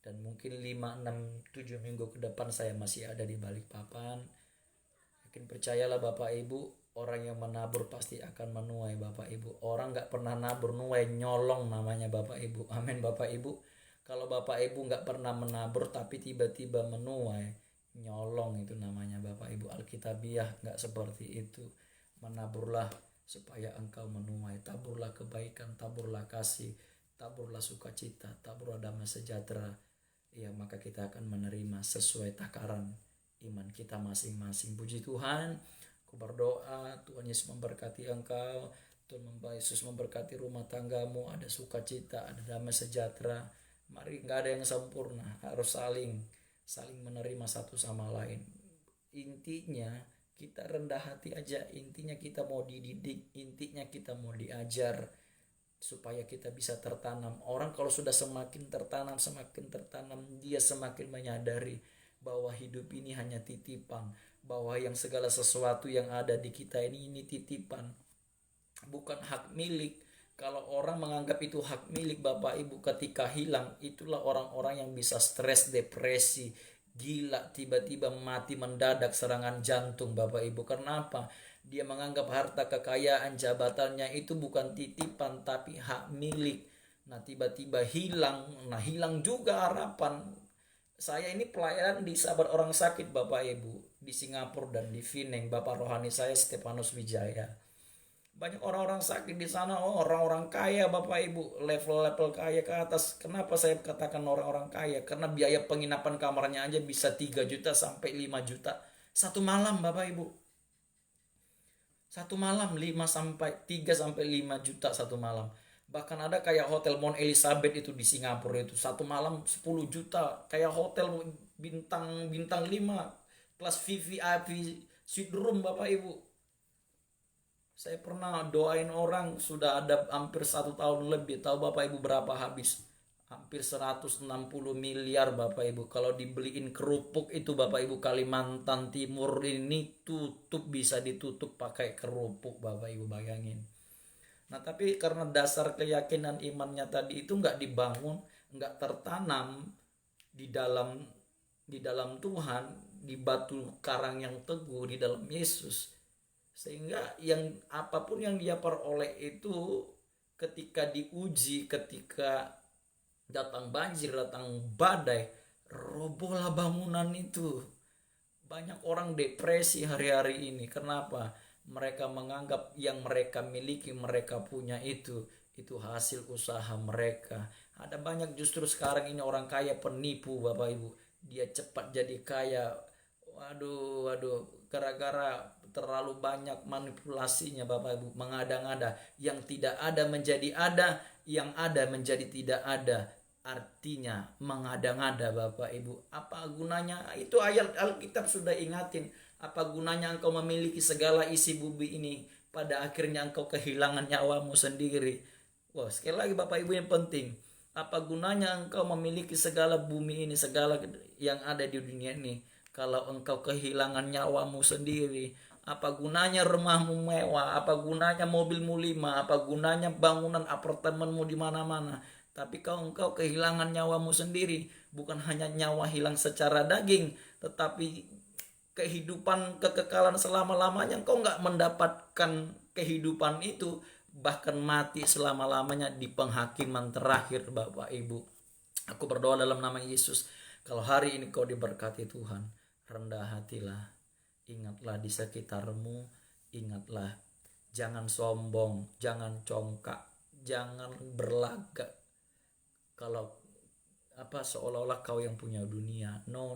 dan mungkin 5, 6, 7 minggu ke depan saya masih ada di Balikpapan. Yakin percayalah Bapak Ibu, orang yang menabur pasti akan menuai Bapak Ibu. Orang gak pernah nabur nuai, nyolong namanya Bapak Ibu. Amin Bapak Ibu. Kalau Bapak Ibu gak pernah menabur tapi tiba-tiba menuai, nyolong itu namanya Bapak Ibu. Alkitabiah gak seperti itu. Menaburlah supaya engkau menuai. Taburlah kebaikan, taburlah kasih, taburlah sukacita, taburlah damai sejahtera. Ya, maka kita akan menerima sesuai takaran iman kita masing-masing. Puji Tuhan. Aku berdoa Tuhan Yesus memberkati engkau, Tuhan Yesus memberkati rumah tanggamu, ada sukacita, ada damai sejahtera. Mari, gak ada yang sempurna, harus saling menerima satu sama lain. Intinya kita rendah hati aja, intinya kita mau dididik, intinya kita mau diajar supaya kita bisa tertanam. Orang kalau sudah semakin tertanam, dia semakin menyadari bahwa hidup ini hanya titipan, bahwa yang segala sesuatu yang ada di kita ini titipan, bukan hak milik. Kalau orang menganggap itu hak milik Bapak Ibu, ketika hilang, itulah orang-orang yang bisa stres, depresi, gila, tiba-tiba mati mendadak serangan jantung Bapak Ibu. Karena apa? Dia menganggap harta kekayaan jabatannya itu bukan titipan tapi hak milik. Nah, tiba-tiba hilang. Nah, hilang juga harapan. Saya ini pelayanan di Sahabat Orang Sakit Bapak Ibu, di Singapura dan di Vineng. Bapak rohani saya Stefanus Wijaya. Banyak orang-orang sakit di sana, orang-orang kaya Bapak Ibu, level-level kaya ke atas. Kenapa saya katakan orang-orang kaya? Karena biaya penginapan kamarnya aja bisa 3 juta sampai 5 juta satu malam Bapak Ibu. Satu malam 3 sampai 5 juta satu malam. Bahkan ada kayak hotel Mount Elizabeth itu di Singapura itu satu malam 10 juta. Kayak hotel bintang 5 kelas VVIP suite room Bapak Ibu. Saya pernah doain orang sudah ada hampir 1 tahun lebih. Tahu Bapak Ibu berapa habis? Hampir 160 miliar Bapak Ibu. Kalau dibeliin kerupuk itu Bapak Ibu, Kalimantan Timur ini bisa ditutup pakai kerupuk Bapak Ibu, bayangin. Nah, tapi karena dasar keyakinan imannya tadi itu nggak dibangun, nggak tertanam di dalam Tuhan, di batu karang yang teguh, di dalam Yesus, sehingga yang apapun yang dia peroleh itu ketika diuji, ketika datang banjir, datang badai, robohlah bangunan itu. Banyak orang depresi hari-hari ini. Kenapa? Mereka menganggap yang mereka miliki, mereka punya itu hasil usaha mereka. Ada banyak justru sekarang ini orang kaya penipu Bapak Ibu. Dia cepat jadi kaya. Waduh, gara-gara terlalu banyak manipulasinya Bapak Ibu, mengada-ngada. Yang tidak ada menjadi ada, yang ada menjadi tidak ada. Artinya mengada-ngada Bapak Ibu. Apa gunanya? Itu ayat Alkitab sudah ingatin. Apa gunanya engkau memiliki segala isi bumi ini, pada akhirnya engkau kehilangan nyawamu sendiri. Wah, sekali lagi Bapak Ibu yang penting. Apa gunanya engkau memiliki segala bumi ini, segala yang ada di dunia ini, kalau engkau kehilangan nyawamu sendiri? Apa gunanya rumahmu mewah? Apa gunanya mobilmu 5? Apa gunanya bangunan apartemenmu di mana-mana? Tapi kalau engkau kehilangan nyawamu sendiri, bukan hanya nyawa hilang secara daging, tetapi kehidupan kekekalan selama-lamanya, engkau nggak mendapatkan kehidupan itu, bahkan mati selama-lamanya di penghakiman terakhir Bapak Ibu. Aku berdoa dalam nama Yesus, kalau hari ini kau diberkati Tuhan, rendah hatilah, ingatlah di sekitarmu, ingatlah, jangan sombong, jangan congkak, jangan berlagak. Kalau seolah-olah kau yang punya dunia. No,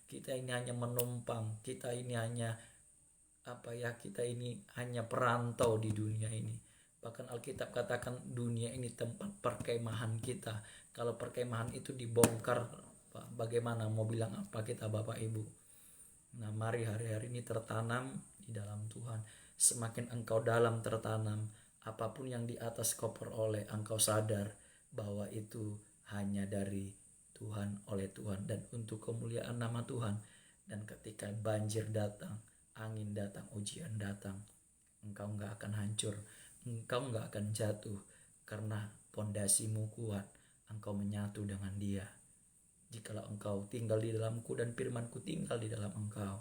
kita ini hanya menumpang, kita ini hanya perantau di dunia ini. Bahkan Alkitab katakan dunia ini tempat perkemahan kita. Kalau perkemahan itu dibongkar, bagaimana mau bilang apa kita Bapak Ibu? Nah, mari hari-hari ini tertanam di dalam Tuhan. Semakin engkau dalam tertanam, apapun yang di atas kau peroleh, engkau sadar bahwa itu hanya dari Tuhan, oleh Tuhan, dan untuk kemuliaan nama Tuhan. Dan ketika banjir datang, angin datang, ujian datang, engkau gak akan hancur. engkau nggak akan jatuh karena pondasimu kuat. Engkau menyatu dengan Dia. Jikalau engkau tinggal di dalamku dan firmanku tinggal di dalam engkau,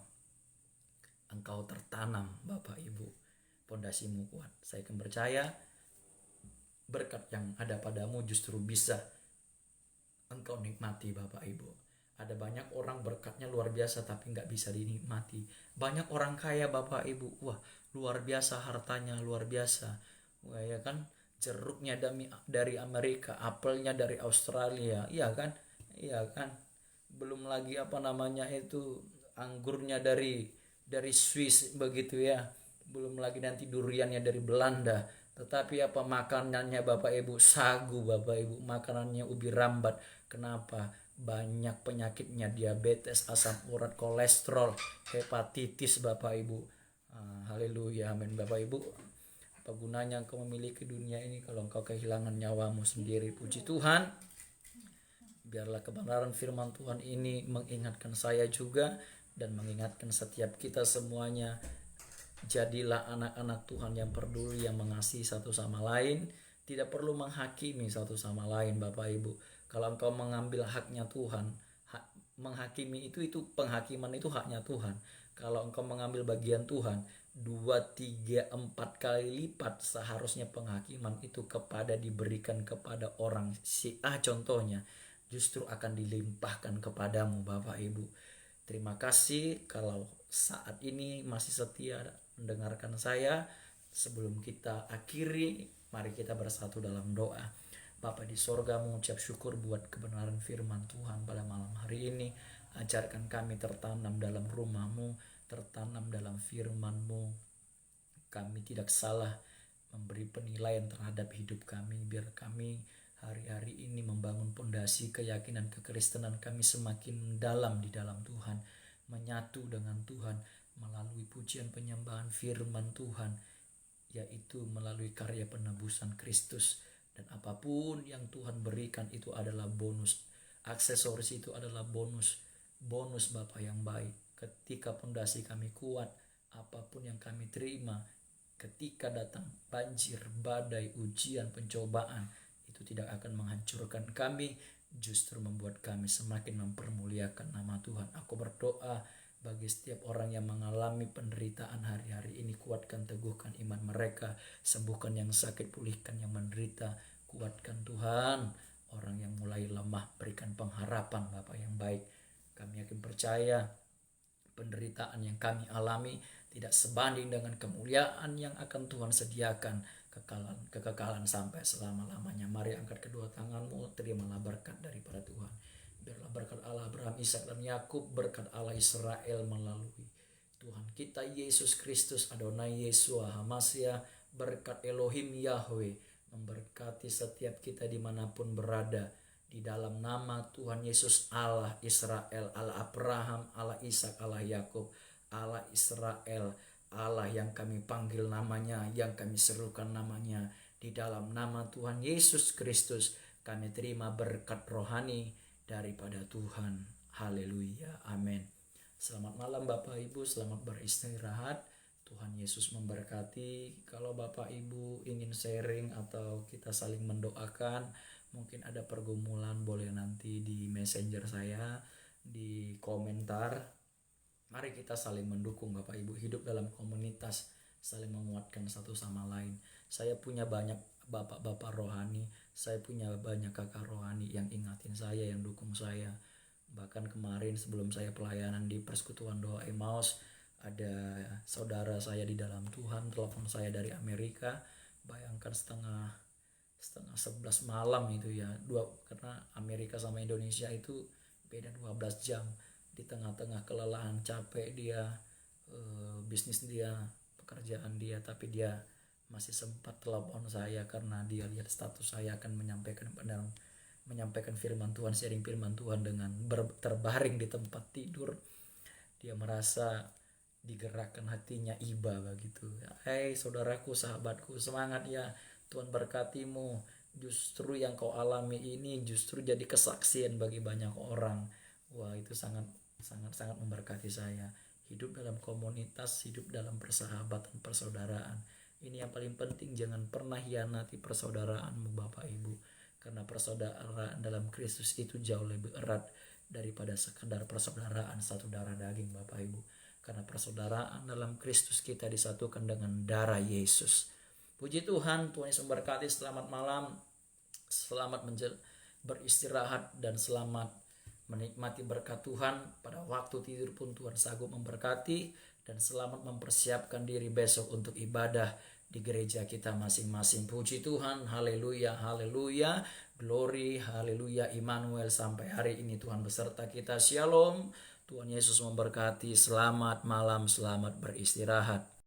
engkau tertanam Bapak Ibu, pondasimu kuat. Saya akan percaya berkat yang ada padamu justru bisa engkau nikmati Bapak Ibu. Ada banyak orang berkatnya luar biasa tapi nggak bisa dinikmati. Banyak orang kaya Bapak Ibu, wah luar biasa hartanya, luar biasa. Wah ya kan, jeruknya dari Amerika, apelnya dari Australia, iya kan? Iya kan? Belum lagi apa namanya itu, anggurnya dari Swiss begitu ya. Belum lagi nanti duriannya dari Belanda. Tetapi apa makanannya Bapak Ibu? Sagu Bapak Ibu. Makanannya ubi rambat. Kenapa? Banyak penyakitnya, diabetes, asam urat, kolesterol, hepatitis Bapak Ibu. Haleluya, amin Bapak Ibu. Apa gunanya engkau memiliki dunia ini kalau engkau kehilangan nyawamu sendiri? Puji Tuhan. Biarlah kebenaran firman Tuhan ini mengingatkan saya juga dan mengingatkan setiap kita semuanya. Jadilah anak-anak Tuhan yang peduli, yang mengasihi satu sama lain. Tidak perlu menghakimi satu sama lain Bapak Ibu. Kalau engkau mengambil haknya Tuhan, menghakimi itu penghakiman itu haknya Tuhan. Kalau engkau mengambil bagian Tuhan, 2, 3, 4 kali lipat seharusnya penghakiman itu diberikan kepada orang si A contohnya, justru akan dilimpahkan kepadamu Bapak Ibu. Terima kasih kalau saat ini masih setia mendengarkan saya. Sebelum kita akhiri, mari kita bersatu dalam doa. Bapa di sorga, mengucap syukur buat kebenaran firman Tuhan pada malam hari ini. Ajarkan kami tertanam dalam rumah-Mu, tertanam dalam firman-Mu. Kami tidak salah memberi penilaian terhadap hidup kami. Biar kami hari-hari ini membangun pondasi keyakinan kekristenan kami semakin dalam di dalam Tuhan. Menyatu dengan Tuhan melalui pujian penyembahan firman Tuhan, yaitu melalui karya penebusan Kristus. Dan apapun yang Tuhan berikan itu adalah bonus. Aksesoris itu adalah bonus Bapa yang baik. Ketika pondasi kami kuat, apapun yang kami terima, ketika datang banjir, badai, ujian, pencobaan, itu tidak akan menghancurkan kami, justru membuat kami semakin mempermuliakan nama Tuhan. Aku berdoa bagi setiap orang yang mengalami penderitaan hari-hari ini, kuatkan, teguhkan iman mereka, sembuhkan yang sakit, pulihkan yang menderita, kuatkan Tuhan orang yang mulai lemah, berikan pengharapan Bapa yang baik. Kami yakin percaya penderitaan yang kami alami tidak sebanding dengan kemuliaan yang akan Tuhan sediakan, kekekalan sampai selama-lamanya. Mari angkat kedua tanganmu, terimalah berkat daripada Tuhan. Biarlah berkat Allah Abraham, Ishak dan Yakub, berkat Allah Israel melalui Tuhan kita Yesus Kristus, Adonai Yeshua HaMashiach, berkat Elohim Yahweh memberkati setiap kita dimanapun berada. Di dalam nama Tuhan Yesus, Allah Israel, Allah Abraham, Allah Ishak, Allah Yakub, Allah Israel, Allah yang kami panggil namanya, yang kami serukan namanya. Di dalam nama Tuhan Yesus Kristus kami terima berkat rohani daripada Tuhan. Haleluya, amin. Selamat malam Bapak Ibu, selamat beristirahat. Tuhan Yesus memberkati. Kalau Bapak Ibu ingin sharing atau kita saling mendoakan, mungkin ada pergumulan, boleh nanti di messenger saya, di komentar. Mari kita saling mendukung Bapak Ibu, hidup dalam komunitas, saling menguatkan satu sama lain. Saya punya banyak bapak-bapak rohani, saya punya banyak kakak rohani yang ingatin saya, yang dukung saya. Bahkan kemarin sebelum saya pelayanan di Persekutuan Doa Emmaus, ada saudara saya di dalam Tuhan telepon saya dari Amerika. Bayangkan setengah 11 malam itu ya, karena Amerika sama Indonesia itu beda 12 jam. Di tengah-tengah kelelahan, capek dia, bisnis dia, pekerjaan dia, tapi dia masih sempat telepon saya karena dia lihat status saya akan menyampaikan firman Tuhan, sharing firman Tuhan dengan terbaring di tempat tidur. Dia merasa digerakkan hatinya, iba begitu. Hai saudaraku, sahabatku, semangat ya, Tuhan berkatimu. Justru yang kau alami ini justru jadi kesaksian bagi banyak orang. Wah, itu sangat memberkati saya. Hidup dalam komunitas, hidup dalam persahabatan, persaudaraan, Ini yang paling penting, jangan pernah hianati persaudaraanmu Bapak Ibu. Karena persaudaraan dalam Kristus itu jauh lebih erat daripada sekedar persaudaraan satu darah daging Bapak Ibu. Karena persaudaraan dalam Kristus kita disatukan dengan darah Yesus. Puji Tuhan, Tuhan Yesus memberkati. Selamat malam, selamat beristirahat, dan selamat menikmati berkat Tuhan. Pada waktu tidur pun Tuhan sanggup memberkati, dan selamat mempersiapkan diri besok untuk ibadah di gereja kita masing-masing. Puji Tuhan, haleluya, haleluya, glory, haleluya, Immanuel. Sampai hari ini Tuhan beserta kita. Shalom, Tuhan Yesus memberkati. Selamat malam, selamat beristirahat.